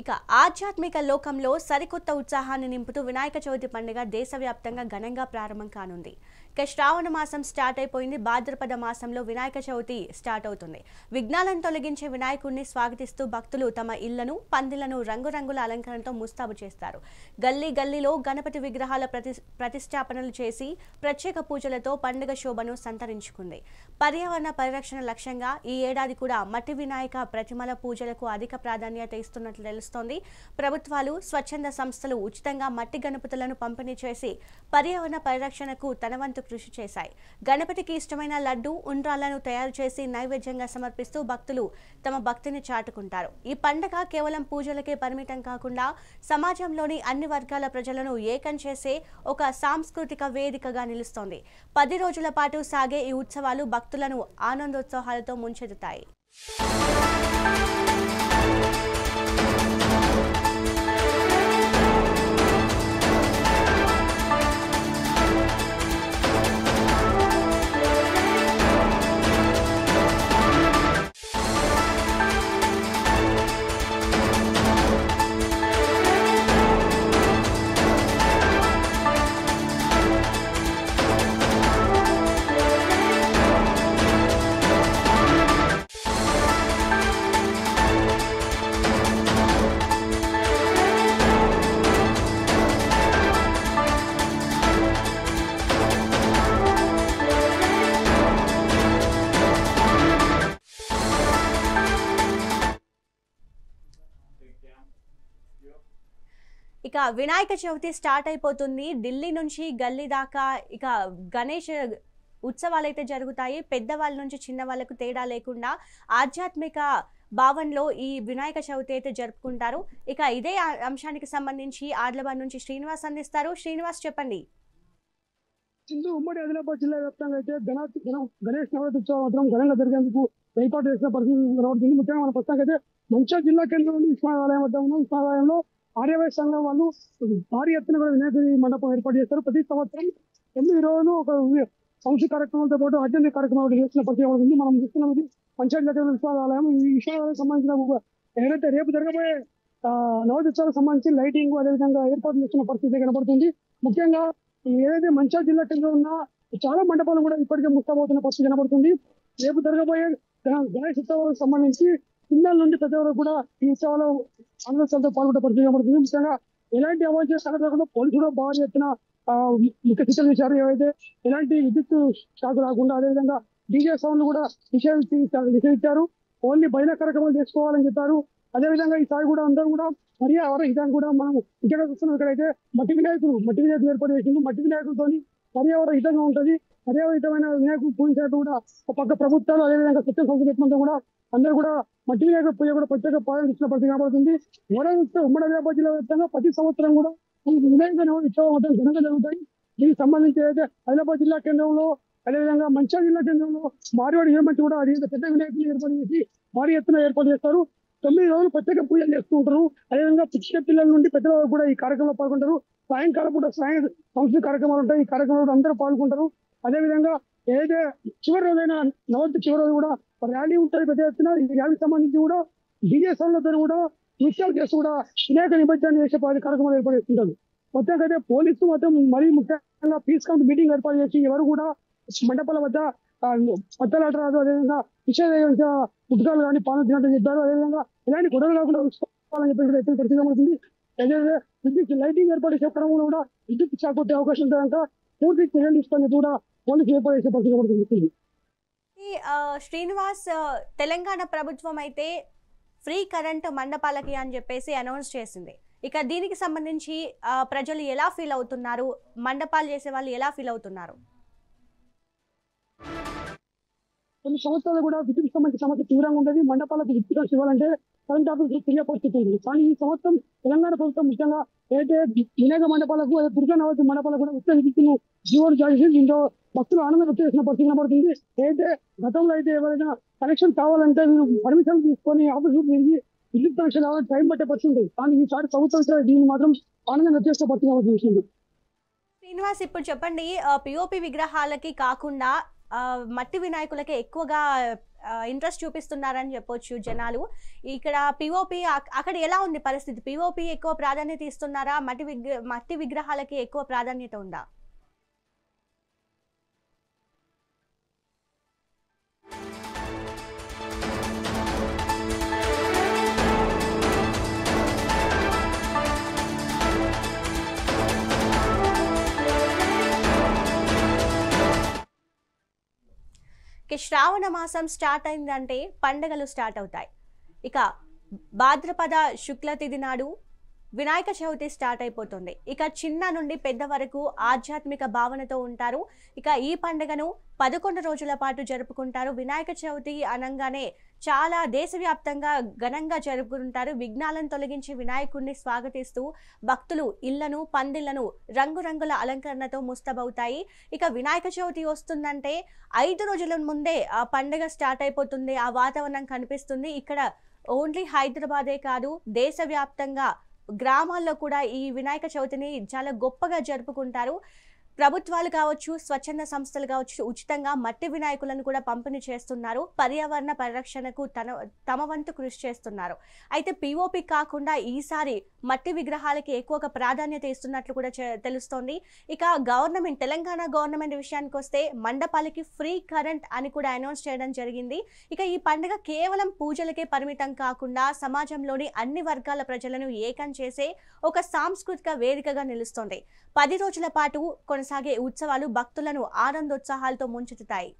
ఇక ఆధ్యాత్మిక లోకంలో సరికొత్త ఉత్సాహాన్ని నింపుతూ వినాయక చవితి పండుగ దేశవ్యాప్తంగా ఘనంగా ప్రారంభం కానుంది. ఇక శ్రావణ మాసం స్టార్ట్ అయిపోయింది. భాద్రపద మాసంలో వినాయక చవితి స్టార్ట్ అవుతుంది. విఘ్నాలను తొలగించే వినాయకుడిని స్వాగతిస్తూ భక్తులు తమ ఇళ్లను, పందిళ్లను రంగురంగుల అలంకరణతో ముస్తాబు చేస్తారు. గల్లీ గల్లీలో గణపతి విగ్రహాల ప్రతిష్టాపనలు చేసి ప్రత్యేక పూజలతో పండుగ శోభను సంతరించుకుంది. పర్యావరణ పరిరక్షణ లక్ష్యంగా ఈ ఏడాది కూడా మట్టి వినాయక ప్రతిమల పూజలకు అధిక ప్రాధాన్యత ఇస్తున్నట్లు తెలుస్తోంది. ప్రభుత్వాలు, స్వచ్ఛంద సంస్థలు ఉచితంగా మట్టి గణపతులను పంపిణీ చేసి పర్యావరణ పరిరక్షణకు తన వంతు కృషి చేశాయి. గణపతికి ఇష్టమైన లడ్డు, ఉండ్రాలను తయారు చేసి నైవేద్యంగా సమర్పిస్తూ భక్తులు తమ భక్తిని చాటుకుంటారు. ఈ పండుగ కేవలం పూజలకే పరిమితం కాకుండా సమాజంలోని అన్ని వర్గాల ప్రజలను ఏకం చేసే ఒక సాంస్కృతిక వేదికగా నిలుస్తోంది. 10 రోజుల పాటు సాగే ఈ ఉత్సవాలు భక్తులను ఆనందోత్సాహాలతో ముంచెత్తుతాయి. ఇక వినాయక చవితి స్టార్ట్ అయిపోతుంది. ఢిల్లీ నుంచి గల్లీ దాకా ఇక గణేష్ ఉత్సవాలు అయితే జరుగుతాయి. పెద్దవాళ్ళ నుంచి చిన్న వాళ్ళకు తేడా లేకుండా ఆధ్యాత్మిక భావనలో ఈ వినాయక చవితి అయితే జరుపుకుంటారు. ఇక ఇదే అంశానికి సంబంధించి ఆదిలాబాద్ నుంచి శ్రీనివాస్ అందిస్తారు. శ్రీనివాస్, చెప్పండి. ఉమ్మడి ఆదిలాబాద్ జిల్లా వ్యాప్తంగా అయితే గణేష్ నవరాత్రి ఉత్సవం మాత్రం ఘనంగా జరిగేందుకు ఏర్పాటు చేసిన పరిస్థితి కనబడుతుంది. ముఖ్యంగా మన ప్రస్తుతానికి అయితే మంచిర్యాల జిల్లా కేంద్రంలోని ఉస్మానాలయం వద్ద ఉన్న ఉస్మానాలయంలో ఆర్యవైశ్య సంఘం వాళ్ళు భారీ ఎత్తున కూడా వినాయకుడి మండపం ఏర్పాటు చేస్తారు. ప్రతి సంవత్సరం 9 రోజులు ఒక సంస్కృతి కార్యక్రమాలతో పాటు ఆధ్యాత్మిక కార్యక్రమాలు చేసిన పరిస్థితి కనబడుతుంది. మనం చూస్తున్నది మంచిర్యాల జిల్లా విశ్వవిద్యాలయం. ఈ విశ్వవిద్యాలయానికి సంబంధించిన ఏదైతే రేపు జరగబోయే నవోత్సవాలకు సంబంధించి లైటింగ్ అదేవిధంగా ఏర్పాటు చేస్తున్న పరిస్థితి కనబడుతుంది. ముఖ్యంగా ఏదైతే మంచిర్యాల జిల్లా కేంద్రంలో ఉన్న చాలా మండపాలు కూడా ఇప్పటికే ముస్తాబవుతున్న పరిస్థితి కనబడుతుంది. రేపు జరగబోయే గణేష్ ఉత్సవాలకు సంబంధించి పిల్లల నుండి పెద్ద వరకు కూడా ఈ ఉత్సవాలు ఆనందంతో పాల్గొనే పరిస్థితి కనబడుతుంది. ముఖ్యంగా ఎలాంటి అవాంఛనీయ సంఘటనలు పోలీసులు భారీ ఎత్తున ముఖ్య శిక్షణ చేశారు. ఏవైతే ఎలాంటి విద్యుత్ షాక్ రాకుండా అదేవిధంగా డీజే సౌండ్ కూడా నిషేధించారు. ఓన్లీ బహిరంగ కార్యక్రమాలు చేసుకోవాలని చెప్పారు. అదేవిధంగా ఈసారి కూడా అందరూ కూడా పర్యావరణ హితాన్ని కూడా మనం ఇక్కడ చూస్తున్నాం. ఇక్కడైతే మట్టి వినాయకులు ఏర్పాటు చేసింది. మట్టి వినాయకులతో పర్యావరణ హితంగా ఉంటుంది. పర్యావరణ హితమైన వినాయకులు పూజించినట్టు కూడా ఒక పక్క ప్రభుత్వాలు అదేవిధంగా స్వచ్ఛ సంస్థ కూడా అందరూ కూడా మట్టి వినాయక పూజ కూడా ప్రత్యేక ప్రాధాన్యత పరిస్థితి కనబడుతుంది. ఉమ్మడి ఆదిలాబాద్ జిల్లా వ్యాప్తంగా ప్రతి సంవత్సరం కూడా వినాయక ఉత్సవం మొత్తం ఘనంగా జరుగుతాయి. దీనికి సంబంధించి అయితే ఆదిలాబాద్ జిల్లా కేంద్రంలో అదేవిధంగా మంచిర్యాల జిల్లా కేంద్రంలో మారివాడి ఏమంచి కూడా పెద్ద వినాయకులు ఏర్పాటు చేసి భారీ ఎత్తున ఏర్పాటు చేస్తారు. 9 రోజులు ప్రత్యేక పూజలు చేస్తూ ఉంటారు. అదేవిధంగా చిన్న పిల్లల నుండి పెద్దల వరకు కూడా ఈ కార్యక్రమంలో పాల్గొంటారు. సాయంకాలం కూడా సంస్కృతి కార్యక్రమాలు ఉంటాయి. ఈ కార్యక్రమంలో అందరూ పాల్గొంటారు. అదేవిధంగా ఏదైతే చివరి రోజైన నవరాత్రి చివరి రోజు కూడా ర్యాలీ ఉంటుంది పెద్ద ఎత్తున. ఈ ర్యాలీకి సంబంధించి కూడా డీజే సౌండ్లతో కూడా నృత్యాలు చేస్తూ కూడా వినాయక నిమజ్జనాన్ని చేసే కార్యక్రమాలు ఏర్పాటు చేస్తుంటారు. మొత్తంగా అయితే పోలీసు మొత్తం మరీ ముఖ్యంగా పీస్ కౌంట్ మీటింగ్ ఏర్పాటు చేసి ఎవరు కూడా మండపాల వద్ద పత్తలాట రాదు, అదేవిధంగా నిషేధ పుట్టుకాలు కానీ పాలన తినట్టు చెప్పారు. అదేవిధంగా ఎలాంటి గొడవలు కాకుండా చూసుకోవాలని చెప్పి పరిస్థితి కనబడుతుంది. అదేవిధంగా విద్యుత్ లైటింగ్ ఏర్పాటు చేసే క్రమంలో కూడా విద్యుత్ షాక్ కొట్టే అవకాశం ఉంటుందంట. పూర్తి చర్యలు తీసుకొని కూడా పోలీసులు ఏర్పాటు చేసే పరిస్థితి కనబడుతుంది. శ్రీనివాస్, తెలంగాణ ప్రభుత్వం అయితే ఫ్రీ కరెంట్ మండపాలకి అని చెప్పేసి అనౌన్స్ చేసింది. ఇక దీనికి సంబంధించి ప్రజలు ఎలా ఫీల్ అవుతున్నారు? మండపాలు చేసే వాళ్ళు ఎలా ఫీల్ అవుతున్నారు? కొన్ని సంవత్సరాలు కూడా విద్యుత్ సంబంధించిన సమస్య తీవ్రంగా ఉండేది. మండపాలకు విద్యుత్ ఇవ్వాలంటే కరెంట్ ఆఫీసులు తిరిగే పరిస్థితి ఉంది. కానీ ఈ సంవత్సరం తెలంగాణ ప్రభుత్వం ముఖ్యంగా ఏదైతే వినాయక మండపాలకు దుర్గా నవరాత్రి మండపాలకు కూడా ఉచిత విద్యుత్తును జీవోలు జారీ చేసి దీంతో భక్తులు ఆనందం వ్యక్తం చేసిన పరిస్థితి కనబడుతుంది. ఏదైతే గతంలో అయితే ఎవరైనా కనెక్షన్ కావాలంటే మీరు పర్మిషన్ తీసుకొని ఆఫీసులు తిరిగి విద్యుత్ కనెక్షన్ కావాలని టైం పట్టే పరిస్థితి ఉంది. కానీ ఈసారి ప్రభుత్వం దీన్ని మాత్రం ఆనందం వ్యక్తం చేసే పరిస్థితి కనబడుతుంది. శ్రీనివాస్, ఇప్పుడు చెప్పండి, పిఓపి విగ్రహాలకి కాకుండా మట్టి వినాయకులకే ఎక్కువగా ఇంట్రెస్ట్ చూపిస్తున్నారని చెప్పొచ్చు జనాలు. ఇక్కడ పిఓపి అక్కడ ఎలా ఉంది పరిస్థితి? పిఓపి ఎక్కువ ప్రాధాన్యత ఇస్తున్నారా? మట్టి విగ్రహాలకి ఎక్కువ ప్రాధాన్యత ఉందా? శ్రావణ మాసం స్టార్ట్ అయిందంటే పండుగలు స్టార్ట్ అవుతాయి. ఇక భాద్రపద శుక్ల తిథి నాడు వినాయక చవితి స్టార్ట్ అయిపోతుంది. ఇక చిన్న నుండి పెద్ద వరకు ఆధ్యాత్మిక భావనతో ఉంటారు. ఇక ఈ పండుగను 11 రోజుల పాటు జరుపుకుంటారు. వినాయక చవితి అనగానే చాలా దేశవ్యాప్తంగా ఘనంగా జరుపుకుంటారు. విఘ్నాలను తొలగించి వినాయకుడిని స్వాగతిస్తూ భక్తులు ఇళ్లను, పందిళ్లను రంగురంగుల అలంకరణతో ముస్తబవుతాయి. ఇక వినాయక చవితి వస్తుందంటే 5 రోజుల ముందే ఆ పండుగ స్టార్ట్ అయిపోతుంది. ఆ వాతావరణం కనిపిస్తుంది. ఇక్కడ ఓన్లీ హైదరాబాదే కాదు, దేశవ్యాప్తంగా గ్రామాల్లో కూడా ఈ వినాయక చవితిని చాలా గొప్పగా జరుపుకుంటారు. ప్రభుత్వాలు కావచ్చు, స్వచ్ఛంద సంస్థలు కావచ్చు, ఉచితంగా మట్టి వినాయకులను కూడా పంపిణీ చేస్తున్నారు. పర్యావరణ పరిరక్షణకు తమ వంతు కృషి చేస్తున్నారు. అయితే పిఓపి కాకుండా ఈసారి మట్టి విగ్రహాలకి ఎక్కువగా ప్రాధాన్యత ఇస్తున్నట్లు కూడా తెలుస్తోంది. ఇక తెలంగాణ గవర్నమెంట్ విషయానికి వస్తే మండపాలకి ఫ్రీ కరెంట్ అని కూడా అనౌన్స్ చేయడం జరిగింది. ఇక ఈ పండుగ కేవలం పూజలకే పరిమితం కాకుండా సమాజంలోని అన్ని వర్గాల ప్రజలను ఏకం చేసే ఒక సాంస్కృతిక వేదికగా నిలుస్తోంది. 10 రోజుల పాటు కొనసాగే ఉత్సవాలు భక్తులను ఆనందోత్సాహాలతో ముంచెత్తుతాయి.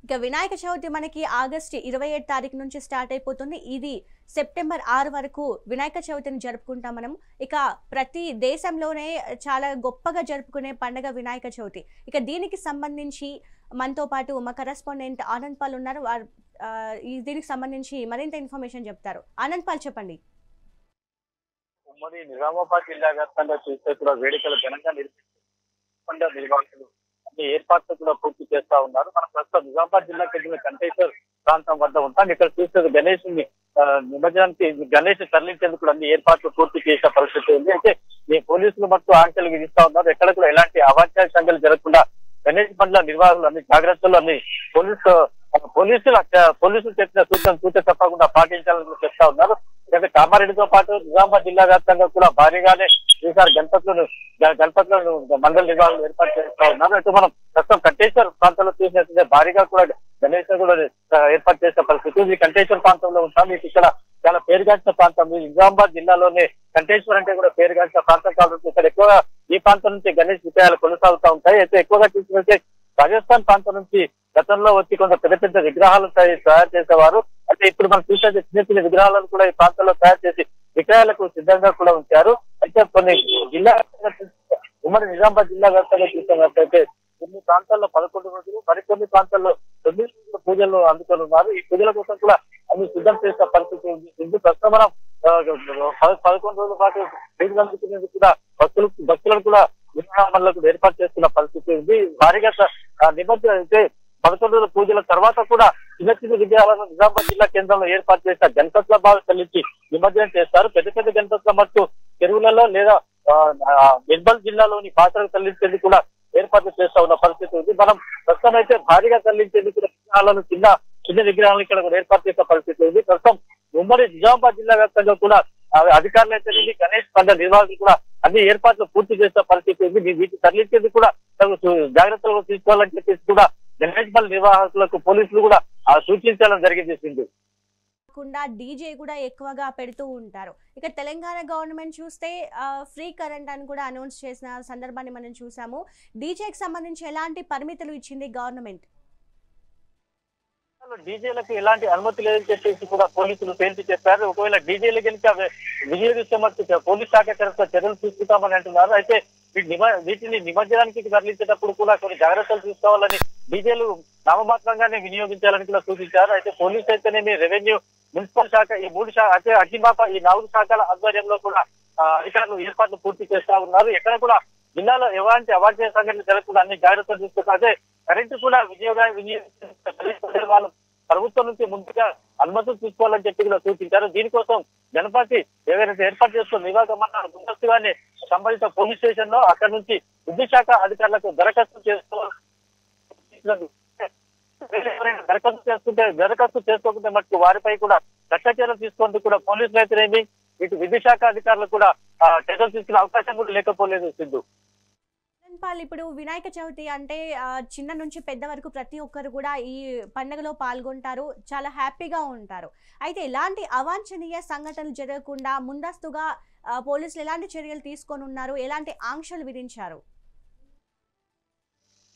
ఇక వినాయక చవితి మనకి ఆగస్టు 27 తారీఖు నుంచి స్టార్ట్ అయిపోతుంది. ఇది సెప్టెంబర్ 6 వరకు వినాయక చవితిని జరుపుకుంటాం మనం. ఇక ప్రతి దేశంలోనే చాలా గొప్పగా జరుపుకునే పండుగ వినాయక చవితి. ఇక దీనికి సంబంధించి మనతో పాటు మా కరెస్పాండెంట్ ఆనంద్ పాల్ ఉన్నారు. దీనికి సంబంధించి మరింత ఇన్ఫర్మేషన్ చెప్తారు. ఆనంద్ పాల్, చెప్పండి. ఉమ్మడి నిజామాబాద్ జిల్లా వ్యాప్తంగా చూస్తే కూడా వేడుకలు ఘనంగా నిర్వాహకులు ఏర్పాట్లు కూడా పూర్తి చేస్తా ఉన్నారు. మనం ప్రస్తుతం నిజామాబాద్ జిల్లాకు చెందిన కంటేశ్వర్ ప్రాంతం వద్ద ఉంటాం. ఇక్కడ చూస్తే గణేష్ నిమజ్జనానికి గణేష్ తరలించేందుకు కూడా అన్ని ఏర్పాట్లు పూర్తి చేసే పరిస్థితి ఉంది. అయితే ఈ పోలీసులు మట్టు ఆంక్షలు విధిస్తా ఉన్నారు. ఎక్కడ కూడా ఎలాంటి అవాంఛనీయ సంఘటనలు జరగకుండా గణేష్ బండ్ల నిర్వాహకులు అన్ని జాగ్రత్తలు అన్ని పోలీసులు చెప్పిన సూచన తప్పకుండా పాటించాలని చెప్తా ఉన్నారు. ఎందుకంటే కామారెడ్డితో పాటు నిజామాబాద్ జిల్లా వ్యాప్తంగా కూడా భారీగానే ఈసారి గణపతులను మండల నిర్వాహకులు ఏర్పాటు చేస్తా ఉన్నారు. అయితే మనం ప్రస్తుతం కంటేశ్వర్ ప్రాంతంలో చూసినట్లయితే భారీగా కూడా గణేష్ కూడా ఏర్పాటు చేసే పరిస్థితి. ఈ కంటేశ్వర్ ప్రాంతంలో ఉంటాం. మీకు ఇక్కడ చాలా పేరుగాంచిన ప్రాంతం. నిజామాబాద్ జిల్లాలోనే కంటేశ్వర్ అంటే కూడా పేరుగాంచిన ప్రాంతం కాబట్టి ఇక్కడ ఎక్కువగా ఈ ప్రాంతం నుంచి గణేష్ విషయాలు కొనసాగుతూ ఉంటాయి. అయితే ఎక్కువగా చూసినట్లయితే రాజస్థాన్ ప్రాంతం నుంచి గతంలో వచ్చి కొంత పెద్ద పెద్ద విగ్రహాలను తయారు చేసేవారు. అయితే ఇప్పుడు మనం చూసే చిన్న చిన్న విగ్రహాలను కూడా ఈ ప్రాంతంలో తయారు చేసి విక్రయాలకు సిద్ధంగా కూడా ఉంచారు. అయితే కొన్ని జిల్లా ఉమ్మడి నిజామాబాద్ జిల్లా వ్యాప్తంగా చూసినట్లయితే కొన్ని ప్రాంతాల్లో 11 రోజులు, మరికొన్ని ప్రాంతాల్లో 9 రోజుల పూజలు అందుకొని ఉన్నారు. ఈ పూజల కోసం కూడా అన్ని సిద్ధం చేసే పరిస్థితి ఉంది. ప్రస్తుతం మనం 11 రోజుల పాటు పూజలు అందుకునేందుకు కూడా భక్తులను కూడా విగ్రహాలకు ఏర్పాటు చేస్తున్న పరిస్థితి ఉంది. భారీగా నిమజ్జనం అయితే 11 రోజుల పూజల తర్వాత కూడా చిన్న చిన్న విగ్రహాలను నిజామాబాద్ జిల్లా కేంద్రంలో ఏర్పాటు చేసిన గణపతుల బాగా చెల్లించి నిమజ్జనం చేస్తారు. పెద్ద పెద్ద గణపతుల మట్టు చెరువులలో లేదా నిర్మల్ జిల్లాలోని పాత్రలు తరలించేందుకు కూడా ఏర్పాట్లు చేస్తా ఉన్న పరిస్థితి ఉంది. మనం ప్రస్తుతం అయితే భారీగా తరలించేందుకు విగ్రహాలను చిన్న విగ్రహాలను ఇక్కడ కూడా ఏర్పాటు చేసే పరిస్థితి ఉంది. ప్రస్తుతం ఉమ్మడి నిజామాబాద్ జిల్లా వ్యాప్తంగా కూడా అధికారులు అయితే గణేష్ పండుగ నిర్వాహకులు కూడా అన్ని ఏర్పాట్లు పూర్తి చేసే పరిస్థితి ఉంది. వీటిని తరలించేందుకు కూడా జాగ్రత్తలు తీసుకోవాలని చెప్పేసి కూడా గణేష్ పండుగ నిర్వాహకులకు పోలీసులు కూడా సూచించడం జరిగింది. కాకుండా డీజే కూడా ఎక్కువగా పెడుతూ ఉంటారు. ఇక తెలంగాణ గవర్నమెంట్ చూస్తే ఫ్రీ కరెంట్ అని కూడా అనౌన్స్ చేసిన సందర్భాన్ని మనం చూసాము. డీజేకి సంబంధించి ఎలాంటి పరిమితులు ఇచ్చింది గవర్నమెంట్? డీజేలకు ఎలాంటి అనుమతి లేదని చెప్పేసి కూడా పోలీసులు తేల్చి చెప్పారు. ఒకవేళ డీజేలు కనుక వినియోగిస్తే మటుకు పోలీస్ శాఖ తరఫున చర్యలు తీసుకుంటామని అంటున్నారు. అయితే వీటిని నిమజ్జనానికి తరలించేటప్పుడు కూడా కొన్ని జాగ్రత్తలు తీసుకోవాలని, డీజేలు నామమాత్రంగానే వినియోగించాలని కూడా సూచించారు. అయితే పోలీస్ అయితేనేమి, రెవెన్యూ, మున్సిపల్ శాఖ, ఈ 3 శాఖ అంటే అగ్నిమాప ఈ 4 శాఖల ఆధ్వర్యంలో కూడా అధికారులు ఏర్పాట్లు పూర్తి చేస్తా ఉన్నారు. ఎక్కడ కూడా జిల్లాలో ఎలాంటి అవాంఛనీయ సంఘటనలు జరగకుండా అన్ని జాగ్రత్తలు తీసుకుంటారు. అదే కరెంటు కూడా వాళ్ళు ప్రభుత్వం నుంచి ముందుగా అనుమతులు తీసుకోవాలని చెప్పి కూడా సూచించారు. దీనికోసం గణపతి ఎవరైతే ఏర్పాటు చేస్తున్న నివాసమన్నారు ముందస్తుగానే సంబంధిత పోలీస్ స్టేషన్ లో అక్కడ నుంచి విద్యుత్ శాఖ అధికారులకు దరఖాస్తు దరఖాస్తు చేసుకోకుంటే మటుకు వారిపై కూడా చట్ట చర్యలు తీసుకుంటూ కూడా పోలీసులు అయితేనేమి, ఇటు విద్యుత్ శాఖ అధికారులు కూడా చర్యలు తీసుకునే అవకాశం కూడా లేకపోలేదు. సింధు, ఇప్పుడు వినాయక చవితి అంటే చిన్న నుంచి పెద్ద వరకు ప్రతి ఒక్కరు కూడా ఈ పండుగలో పాల్గొంటారు, చాలా హ్యాపీగా ఉంటారు. అయితే ఎలాంటి అవాంఛనీయ సంఘటనలు జరగకుండా ముందస్తుగా పోలీసులు ఎలాంటి చర్యలు తీసుకొని ఉన్నారు, ఎలాంటి ఆంక్షలు విధించారు?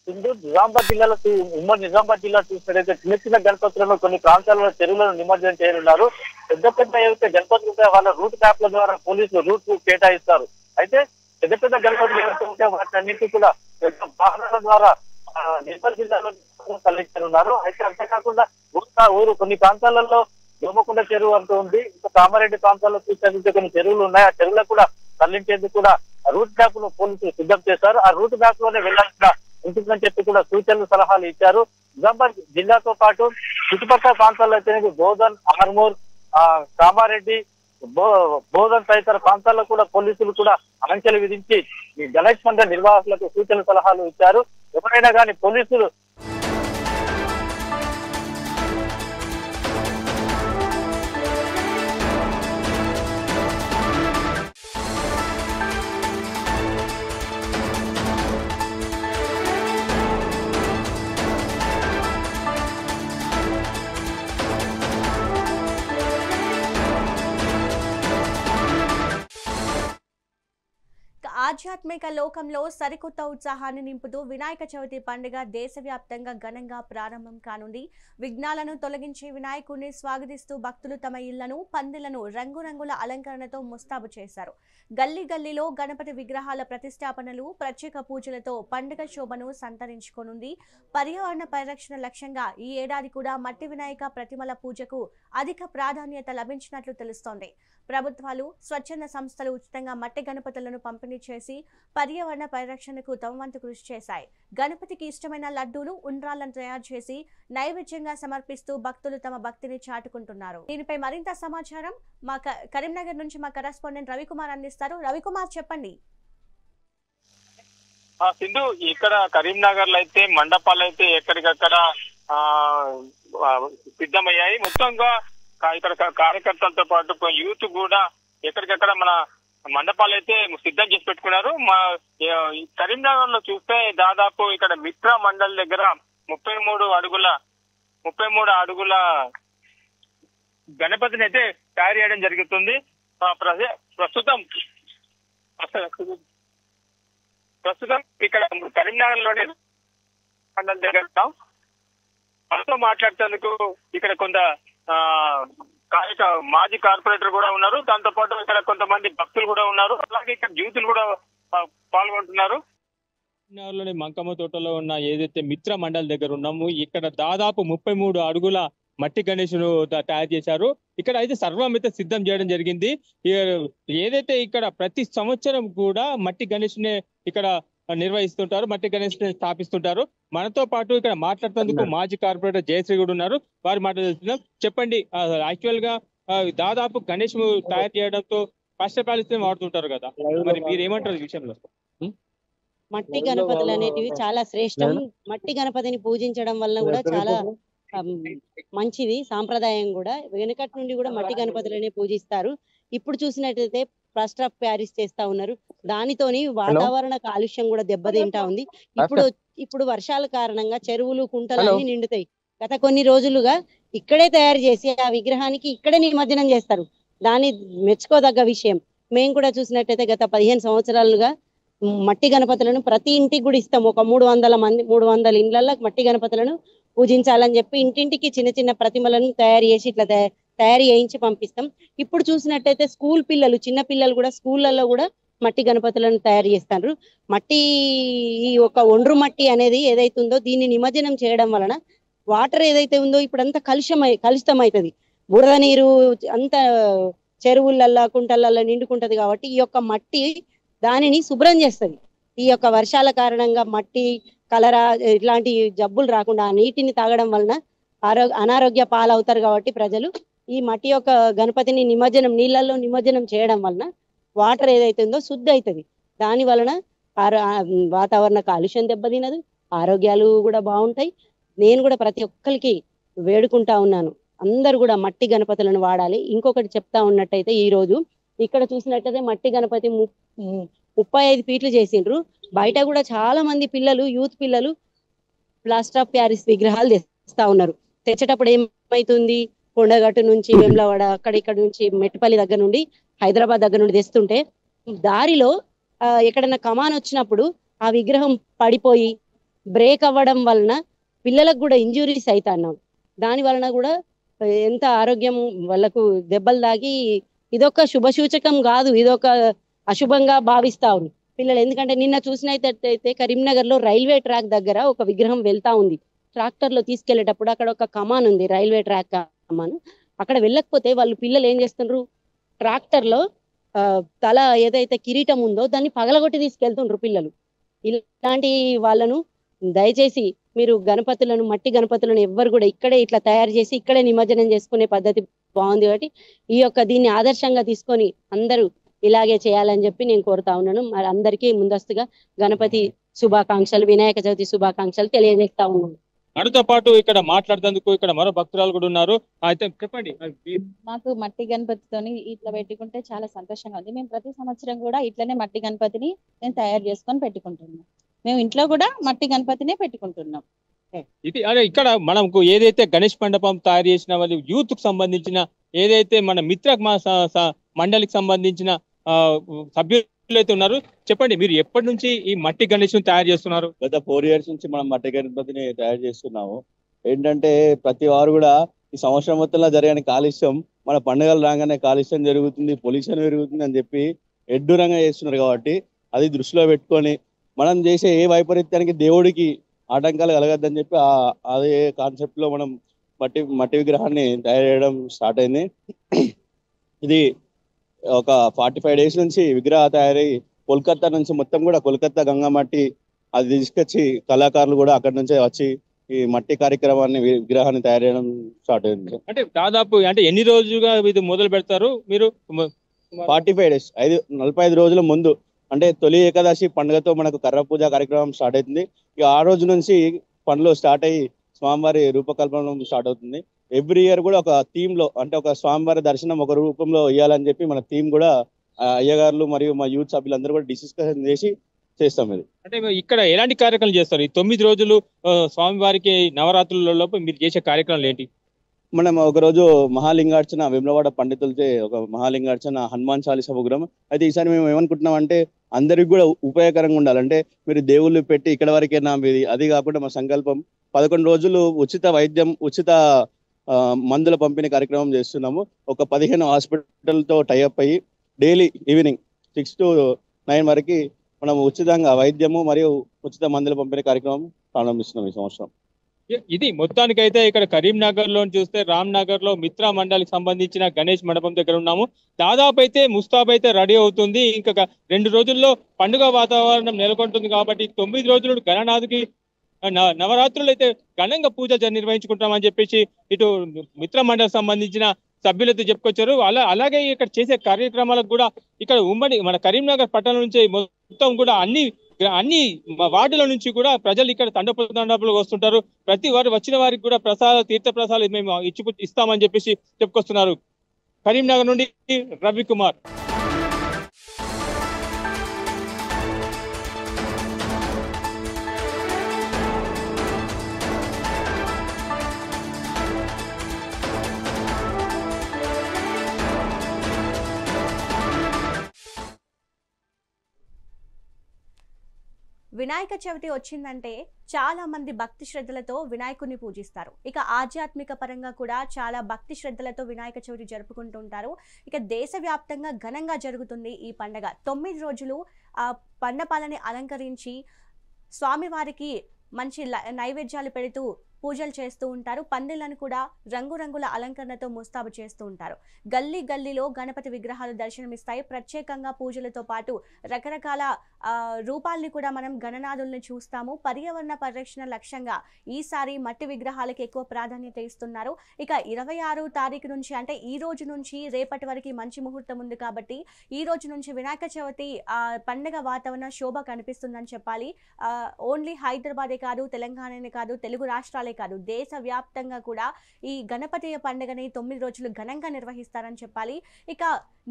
నిజామాబాద్ జిల్లాలో ఉమ్మడి నిజామాబాద్ జిల్లా చూసినట్లయితే చిన్న చిన్న గణపతులను కొన్ని ప్రాంతాల్లో చెరువులను నిమజ్జనం చేయనున్నారు. పెద్ద పెద్ద ఏవైతే గణపతులు ఉంటాయో వాళ్ళ రూట్ మ్యాప్ల ద్వారా పోలీసులు రూట్ కేటాయిస్తారు. అయితే పెద్ద పెద్ద గణపతులు ఏవైతే ఉంటాయో వాటన్నింటి కూడా వాహనాల ద్వారా నిర్మల్ జిల్లాలో తరలించనున్నారు. అయితే అంతేకాకుండా ఊరు కొన్ని ప్రాంతాలలో దోమకొండ చెరువు అంటూ ఉంది, ఇంకా కామారెడ్డి ప్రాంతాల్లో చూసినట్లయితే కొన్ని చెరువులు ఉన్నాయి. ఆ చెరువులకు కూడా తరలించేందుకు కూడా రూట్ మ్యాప్ ను పోలీసులు సిద్ధం చేశారు. ఆ రూట్ మ్యాప్ లోనే వెళ్లాల్సిన ఉంటుందని చెప్పి కూడా సూచనలు, సలహాలు ఇచ్చారు. నిజామాబాద్ జిల్లాతో పాటు చుట్టుపక్కల ప్రాంతాల్లో అయితే బోధన్, ఆర్మూర్, కామారెడ్డి, బోధన్ తదితర ప్రాంతాల్లో కూడా పోలీసులు కూడా ఆంక్షలు విధించి ఈ గణేష్ పండుగ నిర్వాహకులకు సూచనలు, సలహాలు ఇచ్చారు. ఎవరైనా కానీ పోలీసులు ఆధ్యాత్మిక లోకంలో సరికొత్త ఉత్సాహాన్ని నింపుతూ వినాయక చవితి పండుగ దేశవ్యాప్తంగా ఘనంగా ప్రారంభం కానుంది. విఘ్నాలను తొలగించే వినాయకుడిని స్వాగతిస్తూ భక్తులు తమ ఇళ్లను, పందిళ్లను రంగురంగుల అలంకరణతో ముస్తాబు చేశారు. గల్లీ గల్లీలో గణపతి విగ్రహాల ప్రతిష్టాపనలు, ప్రత్యేక పూజలతో పండుగ శోభను సంతరించుకోనుంది. పర్యావరణ పరిరక్షణ లక్ష్యంగా ఈ ఏడాది కూడా మట్టి వినాయక ప్రతిమల పూజకు అధిక ప్రాధాన్యత లభించినట్లు తెలుస్తోంది. ప్రభుత్వాలు, స్వచ్ఛంద సంస్థలు ఉచితంగా మట్టి గణపతులను పంపిణీ చేసి పర్యావరణ పరిరక్షణకు తమ వంతు కృషి చేశాయి. గణపతికి ఇష్టమైన లడ్డూలు, ఉండ్రాలను తయారు చేసి నైవేద్యంగా సమర్పిస్తూ భక్తులు తమ భక్తిని చాటుకుంటున్నారు. దీనిపై మరింత సమాచారం మా కరీంనగర్ నుంచి మా కరెస్పాండెంట్ రవికుమార్ అందిస్తారు. రవికుమార్, చెప్పండి. సింధు, ఇక్కడ కరీంనగర్ లో అయితే మండపాలు అయితే ఎక్కడికక్కడ సిద్ధమయ్యాయి. మొత్తంగా ఇక్కడ కార్యకర్తలతో పాటు యూత్ కూడా ఎక్కడికక్కడ మన మండపాలు అయితే సిద్ధం చేసి పెట్టుకున్నారు. కరీంనగర్ లో చూస్తే దాదాపు ఇక్కడ మిత్ర మండల్ దగ్గర 33 అడుగుల గణపతిని అయితే తయారు చేయడం జరుగుతుంది. ప్రస్తుతం ఇక్కడ కరీంనగర్ లోనే మండల్ దగ్గర మనతో మాట్లాడేందుకు ఇక్కడ కొంత మాజీ కార్పొరేటర్ కూడా ఉన్నారు. దాంతో పాటు ఇక్కడ కొంతమంది భక్తులు కూడా ఉన్నారు. అలాగే ఇక్కడ యూతులు కూడా పాల్గొంటున్నారు. లోని మంకమ్మ తోటలో ఉన్న ఏదైతే మిత్ర మండల్ దగ్గర ఉన్నాము, ఇక్కడ దాదాపు 33 అడుగుల మట్టి గణేశును తయారు చేశారు. ఇక్కడ అయితే సర్వం అయితే సిద్ధం చేయడం జరిగింది. ఏదైతే ఇక్కడ ప్రతి సంవత్సరం కూడా మట్టి గణేశునే ఇక్కడ నిర్వహిస్తుంటారు, మట్టి గణేష్ స్థాపిస్తుంటారు. మనతో పాటు ఇక్కడ మాట్లాడుతున్నందుకు మాజీ కార్పొరేటర్ జయశ్రీ కూడా ఉన్నారు. వారు మాట్లాడుతున్నాం. చెప్పండి, యాక్చువల్ గా దాదాపు గణేష్ తయారు చేయడంతో కష్టపాలిస్తే వాడుతుంటారు కదా, మరి మీరు ఏమంటారు ఈ విషయంలో? మట్టి గణపతులు అనేటివి చాలా శ్రేష్టం. మట్టి గణపతిని పూజించడం వల్ల కూడా చాలా మంచిది సాంప్రదాయం కూడా. వెనుకటి నుండి కూడా మట్టి గణపతులనే పూజిస్తారు. ఇప్పుడు చూసినట్లయితే ప్లాస్టర్ ఆఫ్ ప్యారిస్ చేస్తా ఉన్నారు. దానితోని వాతావరణ కాలుష్యం కూడా దెబ్బతింటా ఉంది. ఇప్పుడు వర్షాల కారణంగా చెరువులు, కుంటలు అన్ని నిండుతాయి. గత కొన్ని రోజులుగా ఇక్కడే తయారు చేసి ఆ విగ్రహానికి ఇక్కడే నిమజ్జనం చేస్తారు. దాన్ని మెచ్చుకోదగ్గ విషయం. మేము కూడా చూసినట్టయితే గత 15 సంవత్సరాలుగా మట్టి గణపతులను ప్రతి ఇంటికి కూడా ఇస్తాం. ఒక 300 ఇండ్లలో మట్టి గణపతులను పూజించాలని చెప్పి ఇంటింటికి చిన్న చిన్న ప్రతిమలను తయారు చేసి ఇట్లా తయారు చేయించి పంపిస్తాం. ఇప్పుడు చూసినట్టయితే స్కూల్ పిల్లలు, చిన్న పిల్లలు కూడా స్కూళ్ళల్లో కూడా మట్టి గణపతులను తయారు చేస్తారు. మట్టి, ఈ ఒక ఒండ్రు మట్టి అనేది ఏదైతే ఉందో దీన్ని నిమజ్జనం చేయడం వలన వాటర్ ఏదైతే ఉందో ఇప్పుడంతా కలుషితం అవుతుంది. బురద నీరు అంత చెరువులల్లో కుంటలల్లో నిండుకుంటది కాబట్టి ఈ యొక్క మట్టి దానిని శుభ్రం చేస్తుంది. ఈ యొక్క వర్షాల కారణంగా మట్టి కలరా ఇట్లాంటి జబ్బులు రాకుండా ఆ నీటిని తాగడం వలన అనారోగ్య పాలవుతారు. కాబట్టి ప్రజలు ఈ మట్టి యొక్క గణపతిని నీళ్ళల్లో నిమజ్జనం చేయడం వలన వాటర్ ఏదైతే ఉందో శుద్ధి అవుతుంది. దాని వలన వాతావరణ కాలుష్యం దెబ్బతినదు, ఆరోగ్యాలు కూడా బాగుంటాయి. నేను కూడా ప్రతి ఒక్కరికి వేడుకుంటా ఉన్నాను, అందరు కూడా మట్టి గణపతులను వాడాలి. ఇంకొకటి చెప్తా ఉన్నట్టయితే ఈ రోజు ఇక్కడ చూసినట్టయితే మట్టి గణపతి 35 ఫీట్లు చేసిండ్రు. బయట కూడా చాలా మంది పిల్లలు, యూత్ పిల్లలు ప్లాస్టర్ ఆఫ్ ప్యారిస్ విగ్రహాలు తెస్తా ఉన్నారు. తెచ్చేటప్పుడు ఏమైతుంది, కొండగట్టు నుంచి వేములవాడ ఇక్కడ నుంచి మెట్టుపల్లి దగ్గర నుండి హైదరాబాద్ దగ్గర నుండి తెస్తుంటే దారిలో ఎక్కడన్నా కమాన్ వచ్చినప్పుడు ఆ విగ్రహం పడిపోయి బ్రేక్ అవ్వడం వలన పిల్లలకు కూడా ఇంజురీస్ అవుతున్నాం. దాని వలన కూడా ఎంత ఆరోగ్యం వాళ్ళకు దెబ్బలు తాగి ఇదొక శుభసూచకం కాదు, ఇదొక అశుభంగా భావిస్తారు పిల్లలు. ఎందుకంటే నిన్న చూసినట్టయితే కరీంనగర్ లో రైల్వే ట్రాక్ దగ్గర ఒక విగ్రహం వెళ్తా ఉంది. ట్రాక్టర్ లో తీసుకెళ్లేటప్పుడు అక్కడ ఒక కమాన్ ఉంది, రైల్వే ట్రాక్ కమాన్. అక్కడ వెళ్ళకపోతే వాళ్ళు పిల్లలు ఏం చేస్తుండ్రు, ట్రాక్టర్ లో తల ఏదైతే కిరీటం ఉందో దాన్ని పగలగొట్టి తీసుకెళ్తుండ్రు పిల్లలు. ఇలాంటి వాళ్ళను దయచేసి మీరు గణపతులను, మట్టి గణపతులను ఎవ్వరు కూడా ఇక్కడే ఇట్లా తయారు చేసి ఇక్కడే నిమజ్జనం చేసుకునే పద్ధతి బాగుంది. కాబట్టి ఈ యొక్క దీన్ని ఆదర్శంగా తీసుకొని అందరూ ఇలాగే చేయాలని చెప్పి నేను కోరుతా ఉన్నాను. మరి అందరికీ ముందస్తుగా గణపతి శుభాకాంక్షలు, వినాయక చవితి శుభాకాంక్షలు తెలియజేస్తా ఉన్నాను. మనతో పాటు ఇక్కడ మాట్లాడేందుకు ఇక్కడ మరో భక్తురాలు కూడా ఉన్నారు. అయితే చెప్పండి. మాకు మట్టి గణపతితోని ఇట్లా పెట్టుకుంటే చాలా సంతోషంగా ఉంది. మేము ప్రతి సంవత్సరం కూడా ఇట్లనే మట్టి గణపతిని నేను తయారు చేసుకొని పెట్టుకుంటున్నాం. మేము ఇంట్లో కూడా మట్టి గణపతినే పెట్టుకుంటున్నాం. ఇది అదే ఇక్కడ మనకు ఏదైతే గణేష్ మండపం తయారు చేసిన వాళ్ళు యూత్ కు సంబంధించిన ఏదైతే మన మిత్ర మండలికి సంబంధించిన సభ్యులు అయితే ఉన్నారు, చెప్పండి మీరు ఎప్పటి నుంచి ఈ మట్టి గణేష్ తయారు చేస్తున్నారు? గత 4 years నుంచి మనం మట్టి గణపతిని తయారు చేస్తున్నాము. ఏంటంటే ప్రతి వారు కూడా ఈ సంవత్సరం మొత్తంలో జరిగిన కాలుష్యం, మన పండుగలు రాగానే కాలుష్యం జరుగుతుంది, పొల్యూషన్ పెరుగుతుంది అని చెప్పి ఎడ్డూరంగా చేస్తున్నారు. కాబట్టి అది దృష్టిలో పెట్టుకొని మనం చేసే ఏ వైపరీత్యానికి దేవుడికి ఆటంకాలు కలగద్దని చెప్పి అదే కాన్సెప్ట్ లో మనం మట్టి విగ్రహాన్ని తయారు చేయడం స్టార్ట్ అయింది. ఇది ఒక 45 days నుంచి విగ్రహ తయారై కోల్కతా నుంచి మొత్తం కూడా కోల్కతా గంగా మట్టి అది తీసుకొచ్చి కళాకారులు కూడా అక్కడి నుంచే వచ్చి ఈ మట్టి కార్యక్రమాన్ని విగ్రహాన్ని తయారు చేయడం స్టార్ట్ అయింది. అంటే దాదాపు అంటే ఎన్ని రోజులుగా ఇది మొదలు పెడతారు మీరు? 45 days, 45 రోజుల ముందు అంటే తొలి ఏకాదశి పండుగతో మనకు కర్ర పూజ కార్యక్రమం స్టార్ట్ అవుతుంది. ఇక ఆ రోజు నుంచి పనులు స్టార్ట్ అయ్యి స్వామివారి రూపకల్పన స్టార్ట్ అవుతుంది. ఎవ్రీ ఇయర్ కూడా ఒక థీమ్ లో, అంటే ఒక స్వామివారి దర్శనం ఒక రూపంలో ఇవ్వాలని చెప్పి మన థీమ్ కూడా అయ్యగారులు మరియు మా యూత్ సభ్యులందరూ కూడా డిస్కషన్ చేసి చేస్తాం. ఇది అంటే ఇక్కడ ఎలాంటి కార్యక్రమాలు చేస్తారు? ఈ 9 రోజులు స్వామివారికి నవరాత్రులలో మీరు చేసే కార్యక్రమాలు ఏంటి? మనం ఒకరోజు మహాలింగార్చన వేములవాడ పండితులతో ఒక మహాలింగార్చన హనుమాన్ చాలీసా ప్రోగ్రామ్ అయితే ఈసారి మేము ఏమనుకుంటున్నాం అంటే అందరికి కూడా ఉపయోగకరంగా ఉండాలంటే మీరు దేవుళ్ళు పెట్టి ఇక్కడ వరకేనా మీది, అది కాకుండా మా సంకల్పం 11 రోజులు ఉచిత వైద్యం, ఉచిత మందుల పంపిణీ కార్యక్రమం చేస్తున్నాము. ఒక 15 హాస్పిటల్తో టైఅప్ అయ్యి డైలీ ఈవినింగ్ 6 to 9 వరకు మనం ఉచితంగా వైద్యము మరియు ఉచిత మందుల పంపిణీ కార్యక్రమం ప్రారంభిస్తున్నాం ఈ సంవత్సరం. ఇది మొత్తానికైతే ఇక్కడ కరీంనగర్ లో చూస్తే రామ్నగర్ లో మిత్ర మండలికి సంబంధించిన గణేష్ మండపం దగ్గర ఉన్నాము. దాదాపు అయితే ముస్తాబ్ అయితే రెడీ అవుతుంది. ఇంకా 2 రోజుల్లో పండుగ వాతావరణం నెలకొంటుంది. కాబట్టి 9 రోజులు గణనాథుకి నవరాత్రులు అయితే ఘనంగా పూజ నిర్వహించుకుంటామని చెప్పేసి ఇటు మిత్ర మండలికి సంబంధించిన సభ్యులతో చెప్పుకొచ్చారు. అలాగే ఇక్కడ చేసే కార్యక్రమాలకు కూడా ఇక్కడ ఉమ్మడి మన కరీంనగర్ పట్టణం నుంచి మొత్తం కూడా అన్ని వార్డుల నుంచి కూడా ప్రజలు ఇక్కడ తండపులు వస్తుంటారు. ప్రతి వారు వచ్చిన వారికి కూడా తీర్థ ప్రసాదాలు మేము ఇస్తామని చెప్పేసి చెప్పుకొస్తున్నారు. కరీంనగర్ నుండి రవికుమార్. వినాయక చవితి వచ్చిందంటే చాలా మంది భక్తి శ్రద్ధలతో వినాయకుడిని పూజిస్తారు. ఇక ఆధ్యాత్మిక పరంగా కూడా చాలా భక్తి శ్రద్ధలతో వినాయక చవితి జరుపుకుంటుంటారు. ఇక దేశవ్యాప్తంగా ఘనంగా జరుగుతుంది ఈ పండగ. 9 రోజులు ఆ పండపాలని అలంకరించి స్వామివారికి మంచి నైవేద్యాలు పెడుతూ పూజలు చేస్తూ ఉంటారు. పందిళ్లను కూడా రంగురంగుల అలంకరణతో ముస్తాబు చేస్తూ ఉంటారు. గల్లీ గల్లీలో గణపతి విగ్రహాలు దర్శనమిస్తాయి. ప్రత్యేకంగా పూజలతో పాటు రకరకాల రూపాల్ని కూడా మనం గణనాథుల్ని చూస్తాము. పర్యావరణ పరిరక్షణ లక్ష్యంగా ఈసారి మట్టి విగ్రహాలకు ఎక్కువ ప్రాధాన్యత ఇస్తున్నారు. ఇక 26 తారీఖు నుంచి అంటే ఈ రోజు నుంచి రేపటి వరకు మంచి ముహూర్తం ఉంది కాబట్టి ఈ రోజు నుంచి వినాయక చవితి పండుగ వాతావరణ శోభ కనిపిస్తుందని చెప్పాలి. ఓన్లీ హైదరాబాదే కాదు, తెలంగాణనే కాదు, తెలుగు రాష్ట్రాలే కాదు, దేశవ్యాప్తంగా కూడా ఈ గణపతి పండుగని 9 రోజులు ఘనంగా నిర్వహిస్తారని చెప్పాలి. ఇక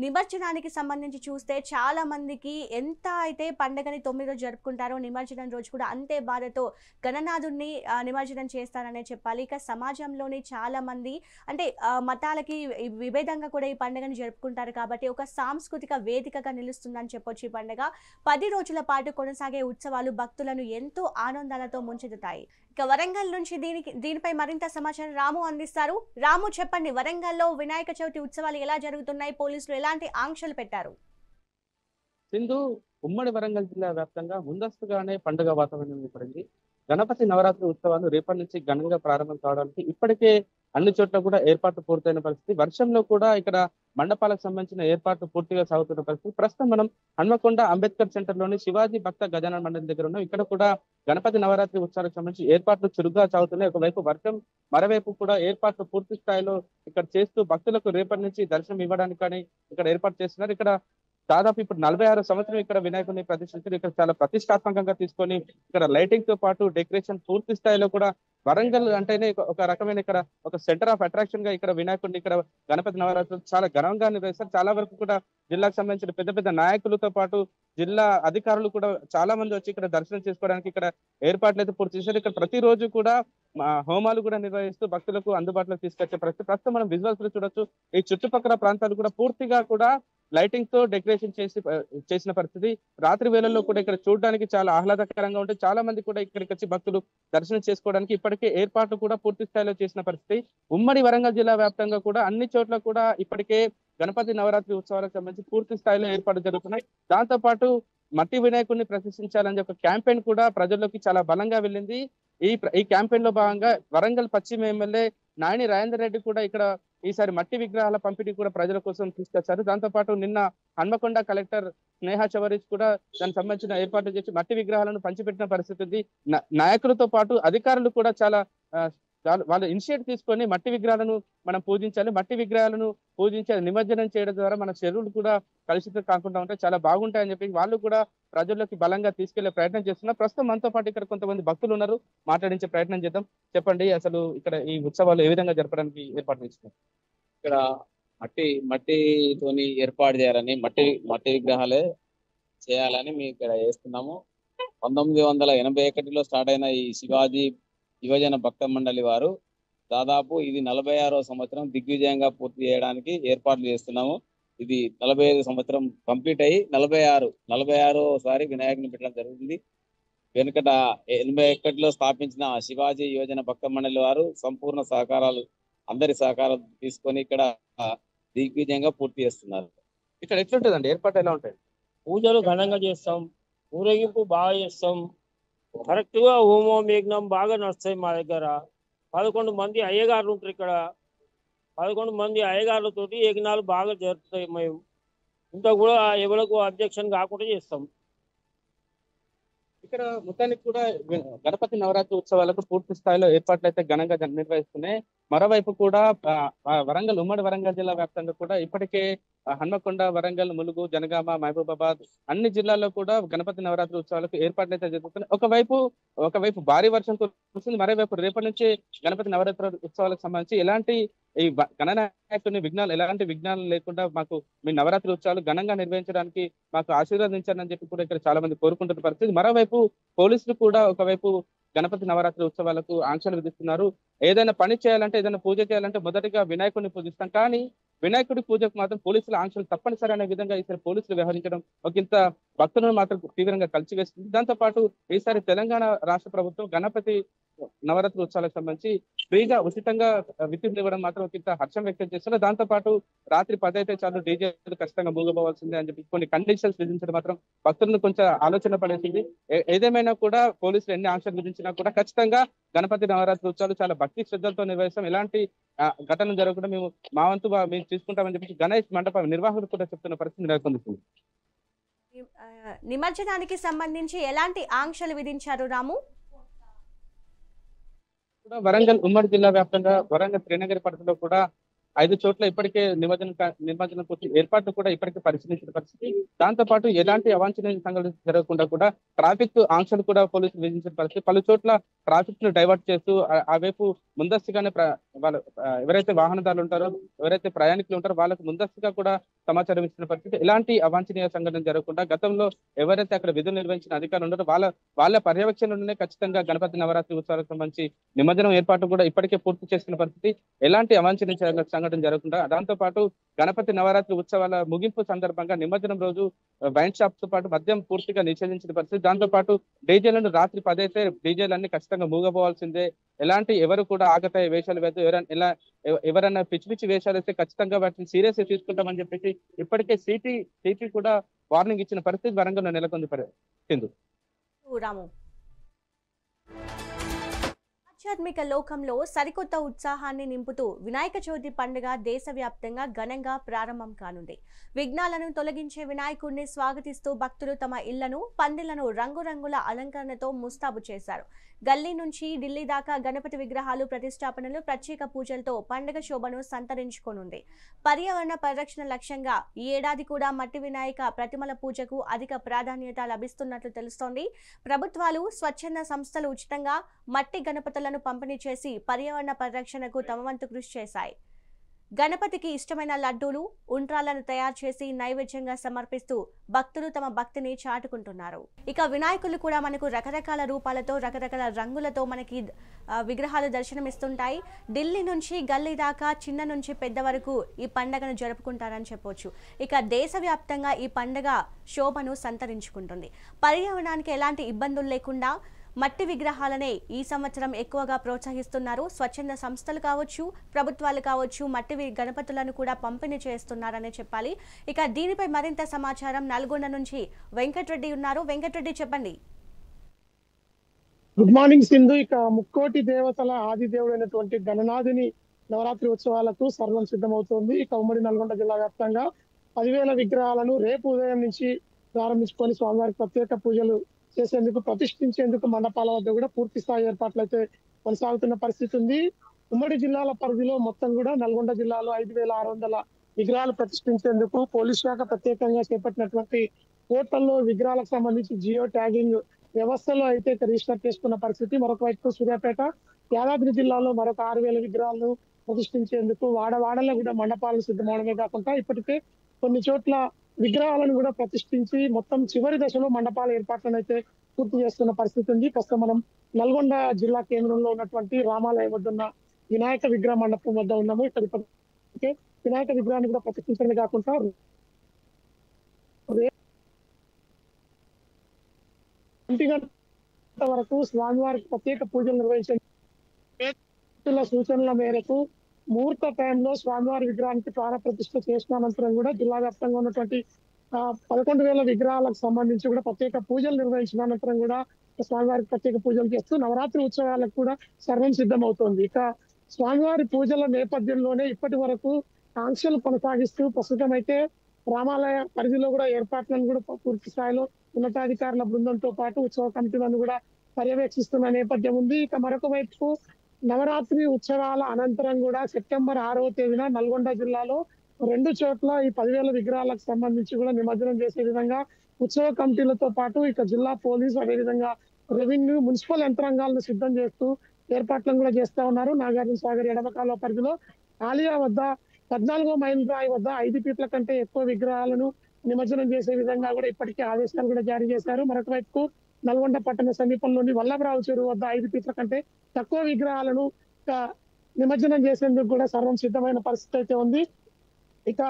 నిమజ్జనానికి సంబంధించి చూస్తే చాలా మందికి ఎంత అయితే పండుగని 9 రోజులు జరుపుకుంటారో నిమజ్జనం రోజు కూడా అంతే బాధతో గణనాథుడిని నిమజ్జనం చేస్తారనే చెప్పాలి. ఇక సమాజంలోని చాలా మంది అంటే మతాలకి విభేదంగా కూడా ఈ పండుగని జరుపుకుంటారు కాబట్టి ఒక సాంస్కృతిక వేదికగా నిలుస్తుందని చెప్పొచ్చు. ఈ పండుగ 10 రోజుల పాటు కొనసాగే ఉత్సవాలు భక్తులను ఎంతో ఆనందాలతో ముంచెత్తుతాయి. ఇక వరంగల్ నుంచి దీనిపై మరింత సమాచారం రాము అందిస్తారు. రాము, చెప్పండి, వరంగల్లో వినాయక చవితి ఉత్సవాలు ఎలా జరుగుతున్నాయి? పోలీసులు ఎలాంటి ఆంక్షలు పెట్టారు? సింధు, ఉమ్మడి వరంగల్ జిల్లా వ్యాప్తంగా ముందస్తుగానే పండుగ వాతావరణం ఏర్పడింది. గణపతి నవరాత్రి ఉత్సవాలు రేపటి నుంచి ఘనంగా ప్రారంభం కావడానికి ఇప్పటికే అన్ని చోట్ల కూడా ఏర్పాట్లు పూర్తయిన పరిస్థితి. వర్షంలో కూడా ఇక్కడ మండపాలకు సంబంధించిన ఏర్పాట్లు పూర్తిగా సాగుతున్న పరిస్థితి. ప్రస్తుతం మనం హన్మకొండ అంబేద్కర్ సెంటర్ లోని శివాజీ భక్త గజానన మండలి దగ్గర ఉన్నాం. ఇక్కడ కూడా గణపతి నవరాత్రి ఉత్సవాలకు సంబంధించి ఏర్పాట్లు చురుగ్గా సాగుతున్నాయి. ఒకవైపు వర్షం, మరోవైపు కూడా ఏర్పాట్లు పూర్తి స్థాయిలో ఇక్కడ చేస్తూ భక్తులకు రేపటి నుంచి దర్శనం ఇవ్వడానికి కానీ ఇక్కడ ఏర్పాటు చేస్తున్నారు. ఇక్కడ దాదాపు ఇప్పుడు 46 సంవత్సరం ఇక్కడ వినాయకుడిని ప్రతిష్ఠించారు. ఇక్కడ చాలా ప్రతిష్టాత్మకంగా తీసుకొని ఇక్కడ లైటింగ్ తో పాటు డెకరేషన్ పూర్తి స్థాయిలో కూడా వరంగల్ అంటేనే ఒక రకమైన ఇక్కడ ఒక సెంటర్ ఆఫ్ అట్రాక్షన్ గా ఇక్కడ వినాయకుడిని ఇక్కడ గణపతి నవరాత్రులు చాలా ఘనంగా నిర్వహిస్తారు. చాలా వరకు కూడా జిల్లాకు సంబంధించిన పెద్ద పెద్ద నాయకులతో పాటు జిల్లా అధికారులు కూడా చాలా మంది వచ్చి ఇక్కడ దర్శనం చేసుకోవడానికి ఇక్కడ ఏర్పాట్లు అయితే పూర్తి చేశారు. ఇక్కడ ప్రతిరోజు కూడా హోమాలు కూడా నిర్వహిస్తూ భక్తులకు అందుబాటులోకి తీసుకొచ్చే పరిస్థితి. ప్రస్తుతం మనం విజువల్స్ లో చూడొచ్చు. ఈ చుట్టుపక్కల ప్రాంతాలు కూడా పూర్తిగా కూడా లైటింగ్ తో డెకరేషన్ చేసిన పరిస్థితి. రాత్రి వేళల్లో కూడా ఇక్కడ చూడడానికి చాలా ఆహ్లాదకరంగా ఉంటుంది. చాలా మంది కూడా ఇక్కడికి వచ్చి భక్తులు దర్శనం చేసుకోవడానికి ఇప్పటికే ఏర్పాట్లు కూడా పూర్తి స్థాయిలో చేసిన పరిస్థితి. ఉమ్మడి వరంగల్ జిల్లా వ్యాప్తంగా కూడా అన్ని చోట్ల కూడా ఇప్పటికే గణపతి నవరాత్రి ఉత్సవాలకు సంబంధించి పూర్తి స్థాయిలో ఏర్పాట్లు జరుగుతున్నాయి. దాంతో పాటు మట్టి వినాయకుడిని ప్రదర్శించాలని ఒక క్యాంపెయిన్ కూడా ప్రజల్లోకి చాలా బలంగా వెళ్ళింది. ఈ క్యాంపెయిన్ లో భాగంగా వరంగల్ పశ్చిమ ఎమ్మెల్యే నాయని రాజేందర్ రెడ్డి కూడా ఇక్కడ ఈసారి మట్టి విగ్రహాల పంపిణీ కూడా ప్రజల కోసం తీసుకొచ్చారు. దాంతో పాటు నిన్న హన్మకొండ కలెక్టర్ స్నేహ చవరీష్ కూడా దానికి సంబంధించిన ఏర్పాట్లు చేసి మట్టి విగ్రహాలను పంచిపెట్టిన పరిస్థితి ఉంది. నాయకులతో పాటు అధికారులు కూడా చాలా వాళ్ళు ఇనిషియేట్ తీసుకొని మట్టి విగ్రహాలను మనం పూజించాలి, మట్టి విగ్రహాలను పూజించి నిమజ్జనం చేయడం ద్వారా మన చెరువులు కూడా కలుషితం కాకుండా ఉంటాయి, చాలా బాగుంటాయని చెప్పి వాళ్ళు కూడా ప్రజల్లోకి బలంగా తీసుకెళ్లే ప్రయత్నం చేస్తున్నారు. ప్రస్తుతం మనతో పాటు ఇక్కడ కొంతమంది భక్తులు ఉన్నారు, మాట్లాడించే ప్రయత్నం చేద్దాం. చెప్పండి, అసలు ఇక్కడ ఈ ఉత్సవాలు ఏ విధంగా జరపడానికి ఏర్పాటు చేస్తున్నారు? ఇక్కడ మట్టితోని ఏర్పాటు చేయాలని మట్టి విగ్రహాలే చేయాలని మేము ఇక్కడ చేస్తున్నాము. 1981లో స్టార్ట్ అయిన ఈ శివాజీ యువజన భక్త మండలి వారు దాదాపు ఇది 46వ సంవత్సరం దిగ్విజయంగా పూర్తి చేయడానికి ఏర్పాట్లు చేస్తున్నాము. ఇది 45 సంవత్సరం కంప్లీట్ అయ్యి 46వసారి వినాయకుని పెట్టడం జరుగుతుంది. వెనుకట 81లో స్థాపించిన శివాజీ యువజన భక్త మండలి వారు సంపూర్ణ సహకారాలు అందరి సహకారాలు తీసుకొని ఇక్కడ దిగ్విజయంగా పూర్తి చేస్తున్నారు. ఇక్కడ ఎట్లుంటుందండి ఏర్పాటు, ఎలా ఉంటాయి? పూజలు ఘనంగా చేస్తాం, ఊరేగింపు బాగా చేస్తాం, కరెక్ట్ గా హోమం యజ్ఞం బాగా నడుస్తాయి. మా దగ్గర 11 మంది అయ్యగారులు ఉంటారు. ఇక్కడ 11 మంది అయ్యగారులతోటి యజ్ఞాలు బాగా జరుగుతాయి. మేము ఇంత కూడా ఎవరికి అబ్జెక్షన్ కాకుండా చేస్తాం. ఇక్కడ మొత్తానికి కూడా గణపతి నవరాత్రి ఉత్సవాలకు పూర్తి స్థాయిలో ఏర్పాట్లు అయితే ఘనంగా నిర్వహిస్తున్నాయి. మరోవైపు కూడా వరంగల్, ఉమ్మడి వరంగల్ జిల్లా వ్యాప్తంగా కూడా ఇప్పటికే హన్మకొండ, వరంగల్, ములుగు, జనగామ, మహబూబాబాద్ అన్ని జిల్లాల్లో కూడా గణపతి నవరాత్రి ఉత్సవాలకు ఏర్పాట్లు అయితే జరుగుతున్నాయి. ఒకవైపు భారీ వర్షం కురుస్తుంది, మరోవైపు రేపటి నుంచి గణపతి నవరాత్రి ఉత్సవాలకు సంబంధించి ఎలాంటి ఈ గణనాయకుని ఎలాంటి విఘ్నాలు లేకుండా మాకు మీ నవరాత్రి ఉత్సవాలు ఘనంగా నిర్వహించడానికి మాకు ఆశీర్వదించాలని చెప్పి కూడా ఇక్కడ చాలా మంది కోరుకుంటున్న పరిస్థితి. మరోవైపు పోలీసులు కూడా ఒకవైపు గణపతి నవరాత్రి ఉత్సవాలకు ఆంక్షలు విధిస్తున్నారు. ఏదైనా పని చేయాలంటే, ఏదైనా పూజ చేయాలంటే మొదటిగా వినాయకుడిని పూజిస్తాం, కానీ వినాయకుడి పూజకు మాత్రం పోలీసుల ఆంక్షలు తప్పనిసరి అనే విధంగా ఈసారి పోలీసులు వ్యవహరించడం ఒకంత భక్తులను మాత్రం తీవ్రంగా కలిసివేస్తుంది. దాంతో పాటు ఈసారి తెలంగాణ రాష్ట్ర ప్రభుత్వం గణపతి నవరాత్రి ఉత్సవాలకు సంబంధించి ఫ్రీగా ఉచితంగా విద్యుత్ ఇవ్వడం మాత్రం ఒకంత హర్షం వ్యక్తం చేస్తున్నారు. దాంతో పాటు రాత్రి 10 అయితే చాలు డీజే ఖచ్చితంగా మూగపోవాల్సిందే అని చెప్పి కొన్ని కండిషన్స్ విధించడం మాత్రం భక్తులను కొంచెం ఆలోచన పడేసింది. ఏదేమైనా కూడా పోలీసులు ఎన్ని ఆంక్షలు విధించినా కూడా ఖచ్చితంగా గణపతి నవరాత్రి ఉత్సవాలు చాలా భక్తి శ్రద్ధలతో నిర్వహిస్తాం. ఎలాంటి ఘటనలు జరగకుండా మేము మా వంతు మేము తీసుకుంటామని చెప్పి గణేష్ మండప నిర్వాహకులు కూడా చెప్తున్న పరిస్థితి నెలకొంది. నిమజ్జనానికి సంబంధించి ఎలాంటి ఆంక్షలు విధించారు రాము? వరంగల్ ఉమ్మడి జిల్లా వ్యాప్తంగా వరంగల్ శ్రీనగర్ పరిధిలో కూడా 5 చోట్ల ఇప్పటికే నిమజ్జనం పూర్తి ఏర్పాట్లు కూడా ఇప్పటికే పరిశీలించిన పరిస్థితి. దాంతో పాటు ఎలాంటి అవాంఛనీయ సంఘటనలు జరగకుండా కూడా ట్రాఫిక్ ఆంక్షలు కూడా పోలీసులు విధించిన పరిస్థితి. పలు చోట్ల ట్రాఫిక్ ను డైవర్ట్ చేస్తూ ఆ వైపు ముందస్తుగానే వాళ్ళు ఎవరైతే వాహనదారులు ఉంటారో ఎవరైతే ప్రయాణికులు ఉంటారో వాళ్ళకు ముందస్తుగా కూడా సమాచారం ఇచ్చిన పరిస్థితి. ఎలాంటి అవాంఛనీయ సంఘటన జరగకుండా గతంలో ఎవరైతే అక్కడ విధులు నిర్వహించిన అధికారులు ఉన్నారో వాళ్ళ పర్యవేక్షణలోనే ఖచ్చితంగా గణపతి నవరాత్రి ఉత్సవాలకు సంబంధించి నిమజ్జనం ఏర్పాటు కూడా ఇప్పటికే పూర్తి చేసుకున్న పరిస్థితి. ఎలాంటి అవాంఛనీయ సంఘటన జరగకుండా దాంతో పాటు గణపతి నవరాత్రి ఉత్సవాల ముగింపు సందర్భంగా నిమజ్జనం రోజు వైన్ షాప్స్ తో పాటు మద్యం పూర్తిగా నిషేధించిన పరిస్థితి. దాంతో పాటు డీజేలను రాత్రి 10 అయితే డీజేలన్నీ ఖచ్చితంగా మూగపోవాల్సిందే. ఎలాంటి ఎవరు కూడా ఆగతాయి వేషాలు వేద్దు, ఎవరైనా పిచ్చి పిచ్చి వేషాలు వేస్తే ఖచ్చితంగా వాటిని సీరియస్ గా తీసుకుంటామని చెప్పేసి ఇప్పటికే సిటీ కూడా వార్నింగ్ ఇచ్చిన పరిస్థితి వరంగల్లో నెలకొంది. రాము, ఆధ్యాత్మిక లోకంలో సరికొత్త ఉత్సాహాన్ని నింపుతూ వినాయక చవితి పండుగ దేశవ్యాప్తంగా ఘనంగా ప్రారంభం కానుంది. విఘ్నాలను తొలగించే వినాయకుడిని స్వాగతిస్తూ భక్తులు తమ ఇళ్లను పందిళ్లను రంగురంగుల అలంకరణతో ముస్తాబు చేశారు. గల్లీ నుంచి ఢిల్లీ దాకా గణపతి విగ్రహాలు ప్రతిష్టాపనలు ప్రత్యేక పూజలతో పండుగ శోభను సంతరించుకోనుంది. పర్యావరణ పరిరక్షణ లక్ష్యంగా ఈ ఏడాది కూడా మట్టి వినాయక ప్రతిమల పూజకు అధిక ప్రాధాన్యత లభిస్తున్నట్లు తెలుస్తోంది. ప్రభుత్వాలు, స్వచ్ఛంద సంస్థలు ఉచితంగా మట్టి గణపతులను పంపిణీ చేసి పర్యావరణ పరిరక్షణకు తమ వంతు కృషి చేశాయి. గణపతికి ఇష్టమైన లడ్డూలు, ఉండ్రాలను తయారు చేసి నైవేద్యంగా సమర్పిస్తూ భక్తులు తమ భక్తిని చాటుకుంటున్నారు. ఇక వినాయకులు కూడా మనకు రకరకాల రూపాలతో, రకరకాల రంగులతో మనకి విగ్రహాలు దర్శనమిస్తుంటాయి. ఢిల్లీ నుంచి గల్లీ దాకా చిన్న నుంచి పెద్ద వరకు ఈ పండుగను జరుపుకుంటారని చెప్పొచ్చు. ఇక దేశవ్యాప్తంగా ఈ పండుగ శోభను సంతరించుకుంటుంది. పర్యావరణానికి ఎలాంటి ఇబ్బందులు లేకుండా మట్టి విగ్రహాలనే ఈ సంవత్సరం ఎక్కువగా ప్రోత్సహిస్తున్నారు. స్వచ్ఛంద సంస్థలు కావచ్చు, ప్రభుత్వాలు కావచ్చు, మట్టి గణపతులను కూడా పంపిణీ చేస్తున్నారనే చెప్పాలి. ఇక దీనిపై మరింత సమాచారం నల్గొండ నుంచి వెంకటరెడ్డి ఉన్నారు. వెంకటరెడ్డి, చెప్పండి. Good morning Sindhu. ఇక ముక్కోటి దేవతల ఆది దేవుడైనటువంటి గణనాథుని నవరాత్రి ఉత్సవాలకు సర్వం సిద్ధమవుతోంది. ఇక ఉమ్మడి నల్గొండ జిల్లా వ్యాప్తంగా 10,000 విగ్రహాలను రేపు ఉదయం నుంచి ప్రారంభించుకొని స్వామివారికి ప్రత్యేక పూజలు చేసేందుకు, ప్రతిష్ఠించేందుకు మండపాల వద్ద కూడా పూర్తి స్థాయి ఏర్పాట్లు అయితే కొనసాగుతున్న పరిస్థితి ఉంది. ఉమ్మడి జిల్లాల పరిధిలో మొత్తం కూడా నల్గొండ జిల్లాలో 5,600 విగ్రహాలు ప్రతిష్ఠించేందుకు పోలీస్ శాఖ ప్రత్యేకంగా చేపట్టినటువంటి పోర్టల్లో విగ్రహాలకు సంబంధించి జియో ట్యాగింగ్ వ్యవస్థలో అయితే రిజిస్టర్ చేసుకున్న పరిస్థితి. మరొక వైపు సూర్యాపేట, యాదాద్రి జిల్లాలో మరొక 6,000 విగ్రహాలను ప్రతిష్ఠించేందుకు వాడవాడలో కూడా మండపాలను సిద్ధమవడమే కాకుండా ఇప్పటికే కొన్ని చోట్ల విగ్రహాలను కూడా ప్రతిష్ఠించి మొత్తం చివరి దశలో మండపాల ఏర్పాట్లను అయితే పూర్తి చేస్తున్న పరిస్థితి ఉంది. ప్రస్తుతం మనం నల్గొండ జిల్లా కేంద్రంలో ఉన్నటువంటి రామాలయం వద్ద ఉన్న వినాయక విగ్రహ మండపం వద్ద ఉన్నాము. ఇక్కడ ఇప్పటికే వినాయక విగ్రహాన్ని కూడా ప్రతిష్ఠించడమే కాకుండా వరకు స్వామివారికి ప్రత్యేక పూజలు నిర్వహించే సూచనల మేరకు ముహూర్త టైంలో స్వామివారి విగ్రహానికి ప్రాణ ప్రతిష్ఠ చేసిన అనంతరం కూడా జిల్లా వ్యాప్తంగా ఉన్నటువంటి 11,000 విగ్రహాలకు సంబంధించి కూడా ప్రత్యేక పూజలు నిర్వహించిన అనంతరం కూడా స్వామివారికి ప్రత్యేక పూజలు చేస్తూ నవరాత్రి ఉత్సవాలకు కూడా సర్వం సిద్ధమవుతోంది. ఇక స్వామివారి పూజల నేపథ్యంలోనే ఇప్పటి వరకు ఆంక్షలు కొనసాగిస్తూ ప్రస్తుతం అయితే రామాలయ పరిధిలో కూడా ఏర్పాట్లను కూడా పూర్తి స్థాయిలో ఉన్నతాధికారుల బృందంతో పాటు ఉత్సవ కమిటీలను కూడా పర్యవేక్షిస్తున్న నేపథ్యం ఉంది. ఇక మరొక వైపు నవరాత్రి ఉత్సవాల అనంతరం కూడా సెప్టెంబర్ 6వ తేదీన నల్గొండ జిల్లాలో 2 చోట్ల ఈ 10,000 విగ్రహాలకు సంబంధించి కూడా నిమజ్జనం చేసే విధంగా ఉత్సవ కమిటీలతో పాటు ఇక జిల్లా పోలీసు, అదేవిధంగా రెవెన్యూ, మున్సిపల్ యంత్రాంగాలను సిద్ధం చేస్తూ ఏర్పాట్లను కూడా చేస్తా ఉన్నారు. నాగార్జున సాగర్ ఎడమకాలువ పరిధిలో ఆలియా వద్ద 14వ మైల్ రాయి వద్ద 5 ఫీట్ల కంటే ఎక్కువ విగ్రహాలను నిమజ్జనం చేసే విధంగా కూడా ఇప్పటికే ఆదేశాలు కూడా జారీ చేశారు. మరొక వైపు నల్గొండ పట్టణ సమీపంలోని వల్లభరావు చెరువు వద్ద 5 ఫీట్ల కంటే తక్కువ విగ్రహాలను నిమజ్జనం చేసేందుకు కూడా సర్వం సిద్ధమైన పరిస్థితి అయితే ఉంది. ఇక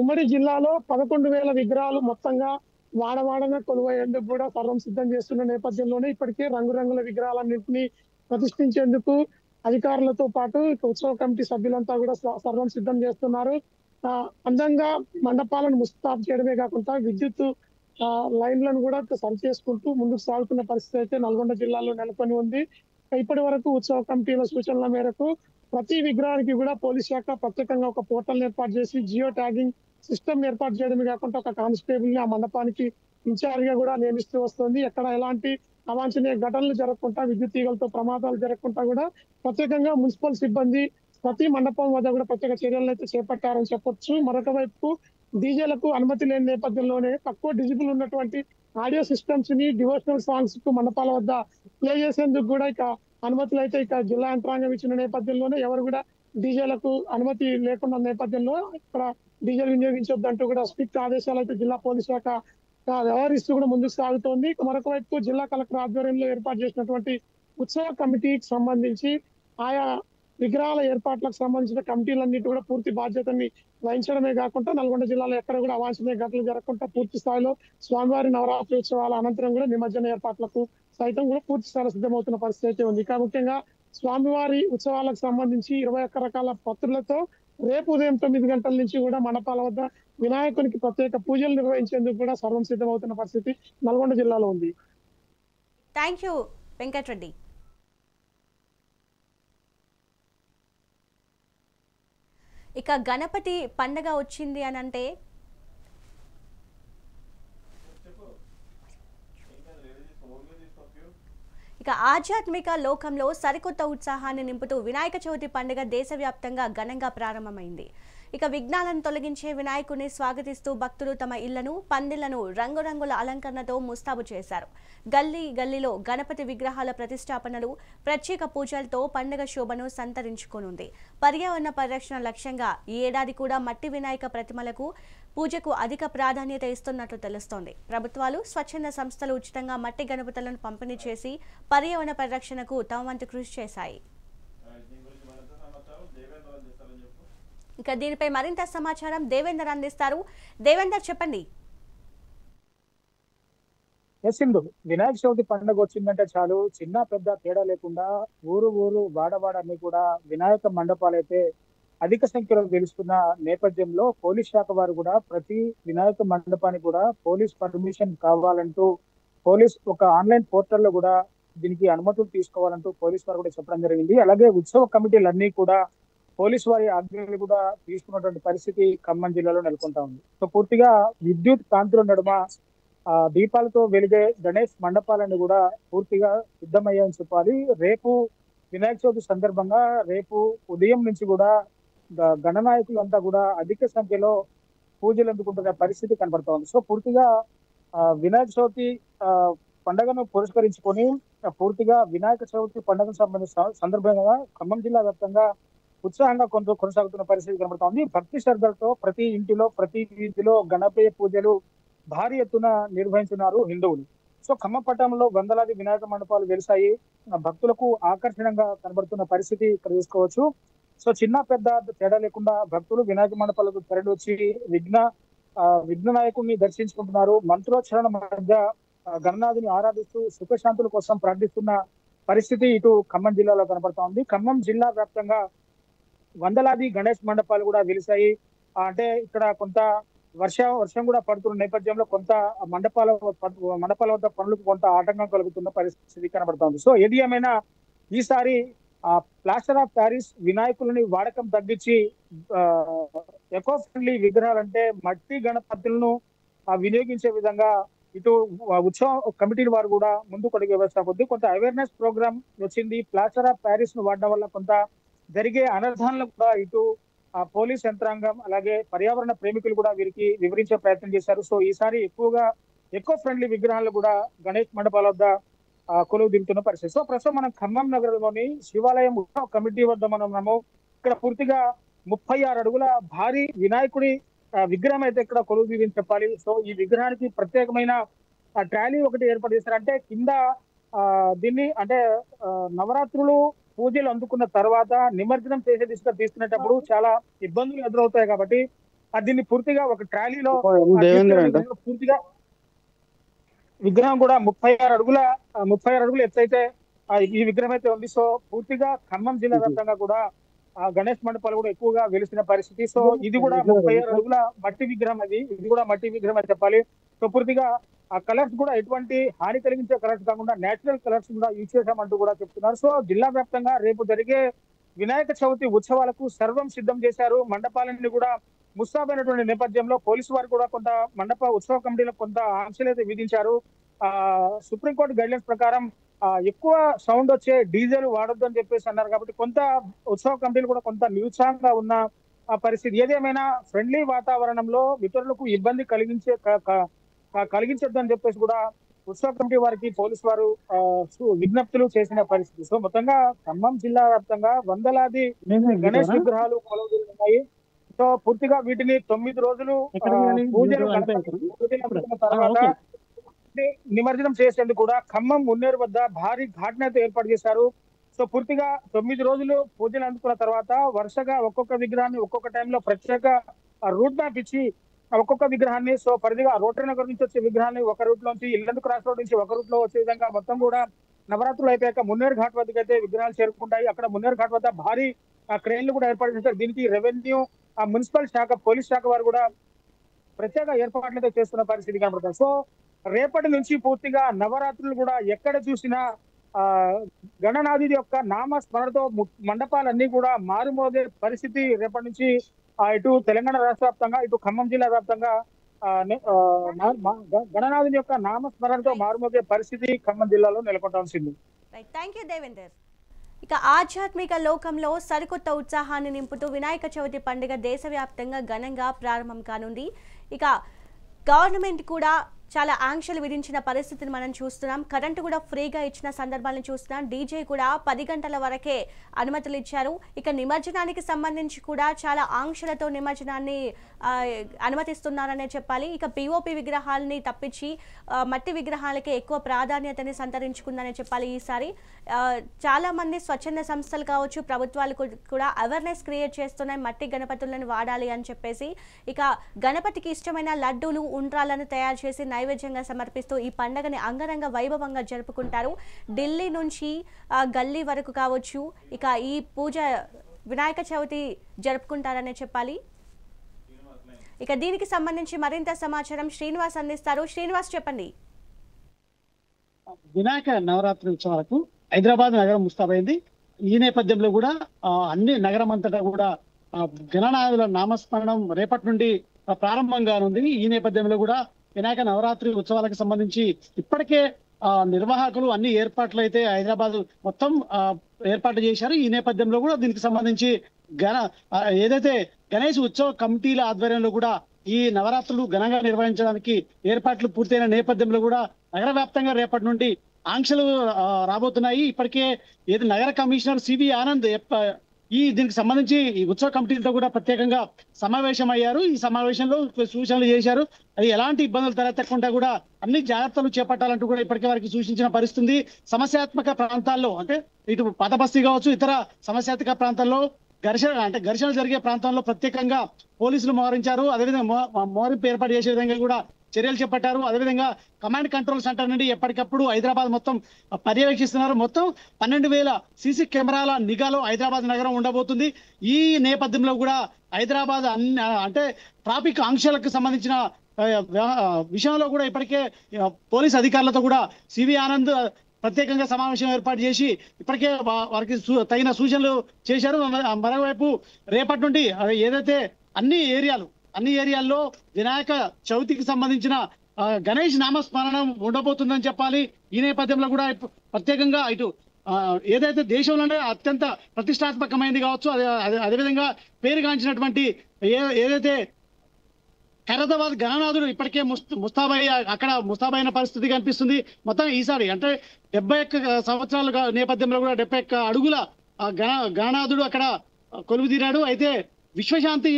ఉమ్మడి జిల్లాలో 11,000 విగ్రహాలు మొత్తంగా వాడవాడగా కొలువయ్యేందుకు కూడా సర్వం సిద్ధం చేస్తున్న నేపథ్యంలోనే ఇప్పటికే రంగురంగుల విగ్రహాలన్నింటినీ ప్రతిష్ఠించేందుకు అధికారులతో పాటు ఉత్సవ కమిటీ సభ్యులంతా కూడా సర్వం సిద్ధం చేస్తున్నారు. అందంగా మండపాలను ముస్తాబు చేయడమే కాకుండా విద్యుత్ లైన్లను కూడా సరి చేసుకుంటూ ముందుకు సాగుతున్న పరిస్థితి అయితే నల్గొండ జిల్లాలో నెలకొని ఉంది. ఇప్పటి వరకు ఉత్సవ కమిటీల సూచనల మేరకు ప్రతి విగ్రహానికి కూడా పోలీస్ శాఖ ప్రత్యేకంగా ఒక పోర్టల్ ఏర్పాటు చేసి జియో ట్యాగింగ్ సిస్టమ్ ఏర్పాటు చేయడమే కాకుండా ఒక కానిస్టేబుల్ ని ఆ మండపానికి ఇన్ఛార్జ్ గా కూడా నియమిస్తూ వస్తుంది. ఎక్కడ ఎలాంటి అవాంఛనీయ ఘటనలు జరగకుండా విద్యుత్ తీగలతో ప్రమాదాలు జరగకుండా కూడా ప్రత్యేకంగా మున్సిపల్ సిబ్బంది ప్రతి మండపం వద్ద కూడా ప్రత్యేక చర్యలను అయితే చేపట్టారని చెప్పొచ్చు. మరొక వైపు డీజేలకు అనుమతి లేని నేపథ్యంలోనే తక్కువ డిజిబుల్ ఉన్నటువంటి ఆడియో సిస్టమ్స్ ని డివోషనల్ సాంగ్స్ కు మండపాల వద్ద ప్లే చేసేందుకు కూడా ఇక అనుమతులు అయితే ఇక జిల్లా యంత్రాంగం ఇచ్చిన నేపథ్యంలోనే ఎవరు కూడా డీజేలకు అనుమతి లేకుండా నేపథ్యంలో ఇక్కడ డీజేలు వినియోగించొద్దంటూ కూడా స్ట్రిక్ట్ ఆదేశాలు అయితే జిల్లా పోలీస్ శాఖ వ్యవహరిస్తూ కూడా ముందుకు సాగుతోంది. మరొక వైపు జిల్లా కలెక్టర్ ఆధ్వర్యంలో ఏర్పాటు చేసినటువంటి ఉత్సవ కమిటీకి సంబంధించి ఆయా విగ్రహాల ఏర్పాట్లకు సంబంధించిన కమిటీలన్నిటి కూడా పూర్తి బాధ్యతని వహించడమే కాకుండా నల్గొండ జిల్లాలో ఎక్కడ కూడా అవాంఛనీయ ఘటనలు జరగకుండా పూర్తి స్థాయిలో స్వామివారి నవరాత్రి ఉత్సవాల అనంతరం కూడా నిమజ్జన ఏర్పాట్లకు సైతం కూడా పూర్తి స్థాయిలో సిద్ధమవుతున్న పరిస్థితి అయితే ఉంది. ఇక ముఖ్యంగా స్వామివారి ఉత్సవాలకు సంబంధించి 21 రకాల పత్రులతో రేపు ఉదయం 9 గంటల నుంచి కూడా మండపాల వద్ద వినాయకునికి ప్రత్యేక పూజలు నిర్వహించేందుకు కూడా సర్వం సిద్ధమవుతున్న పరిస్థితి నల్గొండ జిల్లాలో ఉంది. Thank you Venkatreddy. ఇక గణపతి పండగ వచ్చింది అని అంటే ఇక ఆధ్యాత్మిక లోకంలో సరికొత్త ఉత్సాహాన్ని నింపుతూ వినాయక చవితి పండుగ దేశవ్యాప్తంగా ఘనంగా ప్రారంభమైంది. ఇక విఘ్నాలను తొలగించే వినాయకుడిని స్వాగతిస్తూ భక్తులు తమ ఇళ్లను పందిళ్లను రంగురంగుల అలంకరణతో ముస్తాబు చేశారు. గల్లీ గల్లీలో గణపతి విగ్రహాల ప్రతిష్టాపనలు ప్రత్యేక పూజలతో పండుగ శోభను సంతరించుకోనుంది. పర్యావరణ పరిరక్షణ లక్ష్యంగా ఈ ఏడాది కూడా మట్టి వినాయక ప్రతిమలకు పూజకు అధిక ప్రాధాన్యత ఇస్తున్నట్లు తెలుస్తోంది. ప్రభుత్వాలు స్వచ్ఛంద సంస్థలు ఉచితంగా మట్టి గణపతులను పంపిణీ చేసి పర్యావరణ పరిరక్షణకు తమ వంతు కృషి చేశాయి. ఇక దీనిపై మరింత సమాచారం దేవేందర్ అందిస్తారు. దేవేందర్ చెప్పండి. సింధు, వినాయక చవితి పండుగ వచ్చిందంటే చాలు చిన్న పెద్ద తేడా లేకుండా ఊరు వాడవాడని కూడా వినాయక మండపాలు అయితే అధిక సంఖ్యలో గెలుస్తున్న నేపథ్యంలో పోలీస్ శాఖ వారు కూడా ప్రతి వినాయక మండపానికి కూడా పోలీస్ పర్మిషన్ కావాలంటూ పోలీస్ ఒక ఆన్లైన్ పోర్టల్లో కూడా దీనికి అనుమతులు తీసుకోవాలంటూ పోలీస్ వారు కూడా చెప్పడం జరిగింది. అలాగే ఉత్సవ కమిటీలన్నీ కూడా పోలీసు వారి ఆజ్ఞలు కూడా తీసుకున్నటువంటి పరిస్థితి ఖమ్మం జిల్లాలో నెలకొంటా ఉంది. సో పూర్తిగా విద్యుత్ కాంతుల నడుమ దీపాలతో వెలిగే గణేష్ మండపాలను కూడా పూర్తిగా సిద్ధమయ్యాయని చెప్పాలి. రేపు వినాయక చవితి సందర్భంగా రేపు ఉదయం నుంచి కూడా గణనాయకులంతా కూడా అధిక సంఖ్యలో పూజలు అందుకుంటున్న పరిస్థితి కనబడుతోంది. సో పూర్తిగా వినాయక చవితి పండుగను పురస్కరించుకొని పూర్తిగా వినాయక చవితి పండుగకు సంబంధించిన సందర్భంగా ఖమ్మం జిల్లా వ్యాప్తంగా ఉత్సాహంగా కొనసాగుతున్న పరిస్థితి కనబడుతోంది. భక్తి శ్రద్ధలతో ప్రతి ఇంటిలో ప్రతి వీధిలో గణపతి పూజలు భారీ ఎత్తున నిర్వహించున్నారు హిందువులు. సో ఖమ్మం పట్టణంలో వందలాది వినాయక మండపాలు వెలిసాయి. భక్తులకు ఆకర్షణంగా కనబడుతున్న పరిస్థితి ఇక్కడ తీసుకోవచ్చు. సో చిన్న పెద్ద తేడా లేకుండా భక్తులు వినాయక మండపాలకు తరలి వచ్చి విఘ్న నాయకుడిని దర్శించుకుంటున్నారు. మంత్రోచ్చరణ మధ్య గణనాథుని ఆరాధిస్తూ సుఖశాంతుల కోసం ప్రార్థిస్తున్న పరిస్థితి ఇటు ఖమ్మం జిల్లాలో కనబడతా ఉంది. ఖమ్మం జిల్లా వ్యాప్తంగా వందలాది గణేష్ మండపాలు కూడా వెలిసాయి. అంటే ఇక్కడ కొంత వర్షం కూడా పడుతున్న నేపథ్యంలో కొంత మండపాల వద్ద పనులకు కొంత ఆటంకం కలుగుతున్న పరిస్థితి కనబడుతోంది. సో ఏది ఏమైనా ఈసారి ప్లాస్టర్ ఆఫ్ ప్యారిస్ వినాయకులని వాడకం తగ్గించి ఎకో ఫ్రెండ్లీ విగ్రహాలంటే మట్టి గణపతులను వినియోగించే విధంగా ఇటు ఉత్సవ కమిటీల వారు కూడా ముందుకు అడిగే వ్యవస్థ కొద్ది కొంత అవేర్నెస్ ప్రోగ్రామ్ వచ్చింది. ప్లాస్టర్ ఆఫ్ ప్యారిస్ ను వాడడం వల్ల కొంత జరిగే అనర్థాలను కూడా ఇటు పోలీస్ యంత్రాంగం అలాగే పర్యావరణ ప్రేమికులు కూడా వీరికి వివరించే ప్రయత్నం చేశారు. సో ఈసారి ఎక్కువగా ఎకో ఫ్రెండ్లీ విగ్రహాలు కూడా గణేష్ మండపాల వద్ద కొలువు దిగుతున్న పరిస్థితి. సో ప్రస్తుతం మనం ఖమ్మం నగరంలోని శివాలయం కమిటీ వద్ద మనం ఉన్నాము. ఇక్కడ పూర్తిగా 36 అడుగుల భారీ వినాయకుడి విగ్రహం అయితే ఇక్కడ కొలువు దిగింది చెప్పాలి. సో ఈ విగ్రహానికి ప్రత్యేకమైన ట్రాలీ ఒకటి ఏర్పాటు చేశారంటే కింద దీన్ని అంటే నవరాత్రులు పూజలు అందుకున్న తర్వాత నిమజ్జనం చేసే దిశగా తీసుకునేటప్పుడు చాలా ఇబ్బందులు ఎదురవుతాయి కాబట్టి దీన్ని పూర్తిగా ఒక ట్రాలీలో పూర్తిగా విగ్రహం కూడా 36 అడుగులు ఎత్తైతే ఈ విగ్రహం అయితే ఉంది. సో పూర్తిగా ఖమ్మం జిల్లా వ్యాప్తంగా కూడా గణేష్ మండపాలు కూడా ఎక్కువగా వెలిసిన పరిస్థితి. సో ఇది కూడా 36 అడుగుల మట్టి విగ్రహం, ఇది కూడా మట్టి విగ్రహం అని చెప్పాలి. సో పూర్తిగా ఆ కలర్స్ కూడా ఎటువంటి హాని కలిగించే కలర్స్ కాకుండా నేచురల్ కలర్స్ కూడా యూజ్ చేశామంటూ కూడా చెప్తున్నారు. సో జిల్లా వ్యాప్తంగా రేపు జరిగే వినాయక చవితి ఉత్సవాలకు సర్వం సిద్ధం చేశారు. మండపాలన్నీ కూడా ముస్తాబైనటువంటి నేపథ్యంలో పోలీసు వారు కూడా కొంత మండప ఉత్సవ కమిటీలకు కొంత ఆంక్షలు అయితే విధించారు. సుప్రీంకోర్టు గైడ్లైన్స్ ప్రకారం ఎక్కువ సౌండ్ వచ్చే డీజేలు వాడొద్దు అని చెప్పేసి అన్నారు. కాబట్టి కొంత ఉత్సవ కమిటీలు కూడా కొంత నిరుత్సాహంగా ఉన్న పరిస్థితి. ఏదేమైనా ఫ్రెండ్లీ వాతావరణంలో ఇతరులకు ఇబ్బంది కలిగించొద్దు అని చెప్పేసి కూడా ఉత్సవ కమిటీ వారికి పోలీసు వారు విజ్ఞప్తులు చేసిన పరిస్థితి. సో మొత్తంగా ఖమ్మం జిల్లా వ్యాప్తంగా వందలాది గణేష్ విగ్రహాలు కొలువుదీరున్నాయి. సో పూర్తిగా వీటిని 9 రోజులు పూజలు తర్వాత నిమజ్జనం చేసేందుకు కూడా ఖమ్మం మున్నేరు వద్ద భారీ ఘాట్నైతే ఏర్పాటు చేశారు. సో పూర్తిగా 9 రోజులు పూజలు అందుకున్న తర్వాత వరుసగా ఒక్కొక్క విగ్రహాన్ని ఒక్కొక్క టైంలో ప్రత్యేక రూట్ మ్యాప్ ఇచ్చి ఒక్కొక్క విగ్రహాన్ని సో పరిధిగా రోటరీ నగర్ నుంచి వచ్చే విగ్రహాన్ని ఒక రూట్ లోంచి ఇల్లందు క్రాస్ రోడ్ నుంచి ఒక రూట్ లో వచ్చే విధంగా మొత్తం కూడా నవరాత్రులు అయిపోయాక మున్నేరు ఘాట్ వద్దకు అయితే విగ్రహాలు చేరుకుంటాయి. అక్కడ మున్నేరు ఘాట్ వద్ద భారీ క్రేన్లు కూడా ఏర్పాటు చేశారు. దీనికి రెవెన్యూ, మున్సిపల్ శాఖ, పోలీస్ శాఖ వారు కూడా ప్రత్యేక ఏర్పాట్లు అయితే చేస్తున్న పరిస్థితి కనబడుతుంది. సో రేపటి నుంచి పూర్తిగా నవరాత్రులు కూడా ఎక్కడ చూసినా గణనాథుడి యొక్క నామస్మరణతో మండపాలన్నీ కూడా మారుమోగే పరిస్థితి రేపటి నుంచి ఇటు తెలంగాణ రాష్ట్ర వ్యాప్తంగా ఇటు ఖమ్మం జిల్లా వ్యాప్తంగా గణనాథుని యొక్క నామస్మరణతో మారుమోగే పరిస్థితి ఖమ్మం జిల్లాలో నెలకొంటాల్సింది. Thank you Devender. ఇక ఆధ్యాత్మిక లోకంలో సరికొత్త ఉత్సాహాన్ని నింపుతూ వినాయక చవితి పండుగ దేశవ్యాప్తంగా ఘనంగా ప్రారంభం కానుంది. ఇక గవర్నమెంట్ కూడా చాలా ఆంక్షలు విధించిన పరిస్థితిని మనం చూస్తున్నాం. కరెంటు కూడా ఫ్రీగా ఇచ్చిన సందర్భాలను చూస్తున్నాం. డీజే కూడా 10 గంటల వరకే అనుమతులు ఇచ్చారు. ఇక నిమజ్జనానికి సంబంధించి కూడా చాలా ఆంక్షలతో నిమజ్జనాన్ని అనుమతిస్తున్నారనే చెప్పాలి. ఇక పిఓపి విగ్రహాలని తప్పించి మట్టి విగ్రహాలకే ఎక్కువ ప్రాధాన్యతని సంతరించుకుందనే చెప్పాలి. ఈసారి చాలా మంది స్వచ్ఛంద సంస్థలు కావచ్చు, ప్రభుత్వాలు కూడా అవేర్నెస్ క్రియేట్ చేస్తున్నాయి మట్టి గణపతులను వాడాలి అని చెప్పేసి. ఇక గణపతికి ఇష్టమైన లడ్డూలు, ఉండ్రాలను తయారు చేసి నైవేద్యంగా సమర్పిస్తూ ఈ పండుగని అంగరంగ వైభవంగా జరుపుకుంటారు. ఢిల్లీ నుంచి గల్లీ వరకు కావచ్చు ఇక ఈ పూజ వినాయక చవితి జరుపుకుంటారనే చెప్పాలి. ఇక దీనికి సంబంధించి మరింత సమాచారం శ్రీనివాస్ అందిస్తారు. శ్రీనివాస్ చెప్పండి. వినాయక నవరాత్రి ఉత్సవాలకు హైదరాబాద్ నగరం ముస్తాబైంది. ఈ నేపథ్యంలో కూడా అన్ని నగరం అంతటా కూడా గణనాథుల నామస్మరణం రేపటి నుండి ప్రారంభం కానుంది. ఈ నేపథ్యంలో కూడా వినాయక నవరాత్రి ఉత్సవాలకు సంబంధించి ఇప్పటికే నిర్వాహకులు అన్ని ఏర్పాట్లు అయితే హైదరాబాద్ మొత్తం ఏర్పాటు చేశారు. ఈ నేపథ్యంలో కూడా దీనికి సంబంధించి ఏదైతే గణేష్ ఉత్సవ కమిటీల ఆధ్వర్యంలో కూడా ఈ నవరాత్రులు ఘనంగా నిర్వహించడానికి ఏర్పాట్లు పూర్తయిన నేపథ్యంలో కూడా నగర వ్యాప్తంగా రేపటి నుండి ఆంక్షలు రాబోతున్నాయి. ఇప్పటికే ఏది నగర కమిషనర్ సివి ఆనంద్ దీనికి సంబంధించి ఈ ఉత్సవ కమిటీలతో కూడా ప్రత్యేకంగా సమావేశం అయ్యారు. ఈ సమావేశంలో సూచనలు చేశారు. అది ఎలాంటి ఇబ్బందులు తలెత్తకుండా కూడా అన్ని జాగ్రత్తలు చేపట్టాలంటూ కూడా ఇప్పటికే వారికి సూచించిన పరిస్థితి. సమస్యాత్మక ప్రాంతాల్లో అంటే ఇటు పాత బస్తీ కావచ్చు, ఇతర సమస్యాత్మక ప్రాంతాల్లో ఘర్షణ జరిగే ప్రాంతంలో ప్రత్యేకంగా పోలీసులు మోహరించారు. అదేవిధంగా మోహరింపు ఏర్పాటు చేసే విధంగా కూడా చర్యలు చేపట్టారు. అదేవిధంగా కమాండ్ కంట్రోల్ సెంటర్ నుండి ఎప్పటికప్పుడు హైదరాబాద్ మొత్తం పర్యవేక్షిస్తున్నారు. మొత్తం 12,000 సీసీ కెమెరాల నిఘాలో హైదరాబాద్ నగరం ఉండబోతుంది. ఈ నేపథ్యంలో కూడా హైదరాబాద్ అంటే ట్రాఫిక్ ఆంక్షలకు సంబంధించిన విషయంలో కూడా ఇప్పటికే పోలీస్ అధికారులతో కూడా సివి ఆనంద్ ప్రత్యేకంగా సమావేశం ఏర్పాటు చేసి ఇప్పటికే వారికి తగిన సూచనలు చేశారు. మరోవైపు రేపటి నుండి ఏదైతే అన్ని ఏరియాల్లో వినాయక చవితికి సంబంధించిన గణేష్ నామస్మరణం ఉండబోతుందని చెప్పాలి. ఈ నేపథ్యంలో కూడా ప్రత్యేకంగా ఇటు ఏదైతే దేశంలోనే అత్యంత ప్రతిష్టాత్మకమైనది కావచ్చు, అదేవిధంగా పేరుగాంచినటువంటి ఏదైతే ఖైరతాబాద్ గణనాథుడు ఇప్పటికే ముస్తాబైన పరిస్థితి కనిపిస్తుంది. మొత్తం ఈసారి అంటే 71 సంవత్సరాల నేపథ్యంలో కూడా 71 అడుగుల గణనాథుడు అక్కడ కొలువుదీరాడు. అయితే విశ్వశాంతి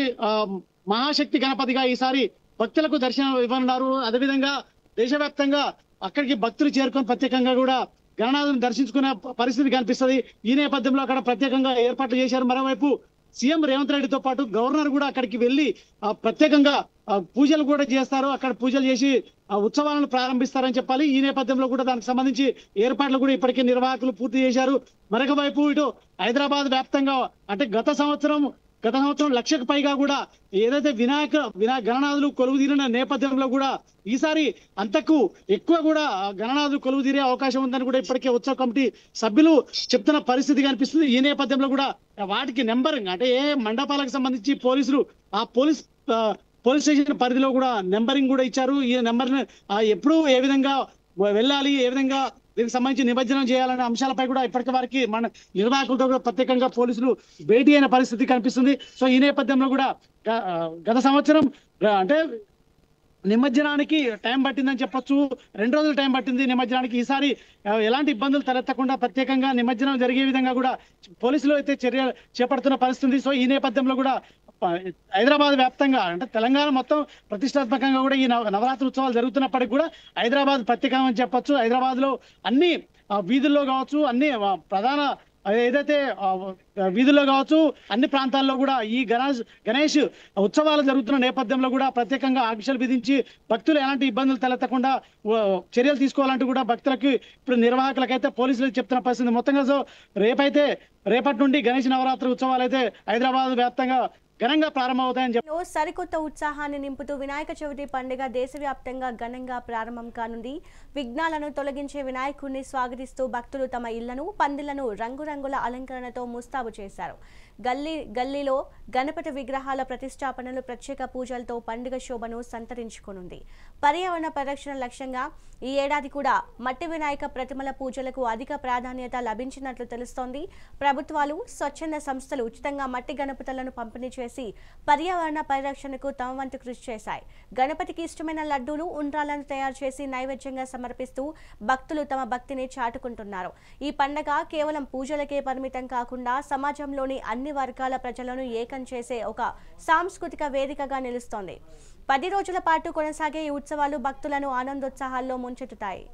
మహాశక్తి గణపతిగా ఈసారి భక్తులకు దర్శనం ఇవ్వనున్నారు. అదేవిధంగా దేశవ్యాప్తంగా అక్కడికి భక్తులు చేరుకొని ప్రత్యేకంగా కూడా గణనాథుని దర్శించుకునే పరిస్థితి కనిపిస్తుంది. ఈ నేపథ్యంలో అక్కడ ప్రత్యేకంగా ఏర్పాట్లు చేశారు. మరోవైపు సీఎం రేవంత్ రెడ్డితో పాటు గవర్నర్ కూడా అక్కడికి వెళ్ళి ప్రత్యేకంగా పూజలు కూడా చేస్తారు. అక్కడ పూజలు చేసి ఉత్సవాలను ప్రారంభిస్తారని చెప్పాలి. ఈ నేపథ్యంలో కూడా దానికి సంబంధించి ఏర్పాట్లు కూడా ఇప్పటికే నిర్వాహకులు పూర్తి చేశారు. మరొక వైపు ఇటు హైదరాబాద్ వ్యాప్తంగా అంటే గత సంవత్సరం 1,00,000కు పైగా కూడా ఏదైతే వినాయక గణనాథులు కొలువు తీరిన నేపథ్యంలో కూడా ఈసారి అంతకు ఎక్కువ కూడా గణనాథులు కొలువు తీరే అవకాశం ఉందని కూడా ఇప్పటికే ఉత్సవ కమిటీ సభ్యులు చెప్తున్న పరిస్థితి కనిపిస్తుంది. ఈ నేపథ్యంలో కూడా వాటికి నెంబరింగ్ అంటే ఏ మండపాలకు సంబంధించి పోలీసులు ఆ పోలీస్ స్టేషన్ పరిధిలో కూడా నెంబరింగ్ కూడా ఇచ్చారు. ఈ నెంబర్ ఎప్పుడు ఏ విధంగా వెళ్ళాలి, ఏ విధంగా దీనికి సంబంధించి నిమజ్జనం చేయాలనే అంశాలపై కూడా ఇప్పటికీ వారికి మన నిర్వాహకులతో కూడా ప్రత్యేకంగా పోలీసులు భేటీ అయిన పరిస్థితి కనిపిస్తుంది. సో ఈ నేపథ్యంలో కూడా గత సంవత్సరం అంటే నిమజ్జనానికి టైం పట్టిందని చెప్పొచ్చు. 2 రోజులు టైం పట్టింది నిమజ్జనానికి. ఈసారి ఎలాంటి ఇబ్బందులు తలెత్తకుండా ప్రత్యేకంగా నిమజ్జనం జరిగే విధంగా కూడా పోలీసులు అయితే చర్యలు చేపడుతున్న పరిస్థితి. సో ఈ నేపథ్యంలో కూడా హైదరాబాద్ వ్యాప్తంగా అంటే తెలంగాణ మొత్తం ప్రతిష్టాత్మకంగా కూడా ఈ నవరాత్రి ఉత్సవాలు జరుగుతున్నప్పటికీ కూడా హైదరాబాద్ ప్రత్యేకమని చెప్పొచ్చు. హైదరాబాద్ లో అన్ని వీధుల్లో కావచ్చు, అన్ని ప్రధాన ఏదైతే వీధుల్లో కావచ్చు, అన్ని ప్రాంతాల్లో కూడా ఈ గణేష్ ఉత్సవాలు జరుగుతున్న నేపథ్యంలో కూడా ప్రత్యేకంగా ఆంక్షలు విధించి భక్తులు ఎలాంటి ఇబ్బందులు తలెత్తకుండా చర్యలు తీసుకోవాలంటూ కూడా భక్తులకి ఇప్పుడు నిర్వాహకులకైతే పోలీసులు చెప్తున్న పరిస్థితి. మొత్తంగా సో రేపటి నుండి గణేష్ నవరాత్రి ఉత్సవాలు అయితే హైదరాబాద్ వ్యాప్తంగా ఘనంగా ప్రారంభమవుతాయని చెప్పి సరికొత్త ఉత్సాహాన్ని నింపుతూ వినాయక చవితి పండుగ దేశవ్యాప్తంగా ఘనంగా ప్రారంభం కానుంది. విఘ్నాలను తొలగించే వినాయకుడిని స్వాగతిస్తూ భక్తులు తమ ఇళ్లను, పందిళ్లను రంగురంగుల అలంకరణతో ముస్తాబు చేశారు. గల్లీలో గణపతి విగ్రహాల ప్రతిష్టాపనలు, ప్రత్యేక పూజలతో పండుగ శోభను సంతరించుకోనుంది. పర్యావరణ పరిరక్షణ లక్ష్యంగా ఈ ఏడాది కూడా మట్టి వినాయక ప్రతిమల పూజలకు అధిక ప్రాధాన్యత లభించినట్లు తెలుస్తోంది. ప్రభుత్వాలు, స్వచ్ఛంద సంస్థలు ఉచితంగా మట్టి గణపతులను పంపిణీ చేసి పర్యావరణ పరిరక్షణకు తమ వంతు కృషి చేశాయి. గణపతికి ఇష్టమైన లడ్డూలు, ఉండ్రాలను తయారు చేసి నైవేద్యంగా సమర్పిస్తూ భక్తులు తమ భక్తిని చాటుకుంటున్నారు. ఈ పండగ కేవలం పూజలకే పరిమితం కాకుండా సమాజంలోని అన్ని వర్గాల ప్రజలను ఏకం చేసే ఒక సాంస్కృతిక వేదికగా నిలుస్తోంది. 10 రోజుల పాటు కొనసాగే ఈ ఉత్సవాలు భక్తులను ఆనందోత్సాహాల్లో ముంచెత్తుతాయి.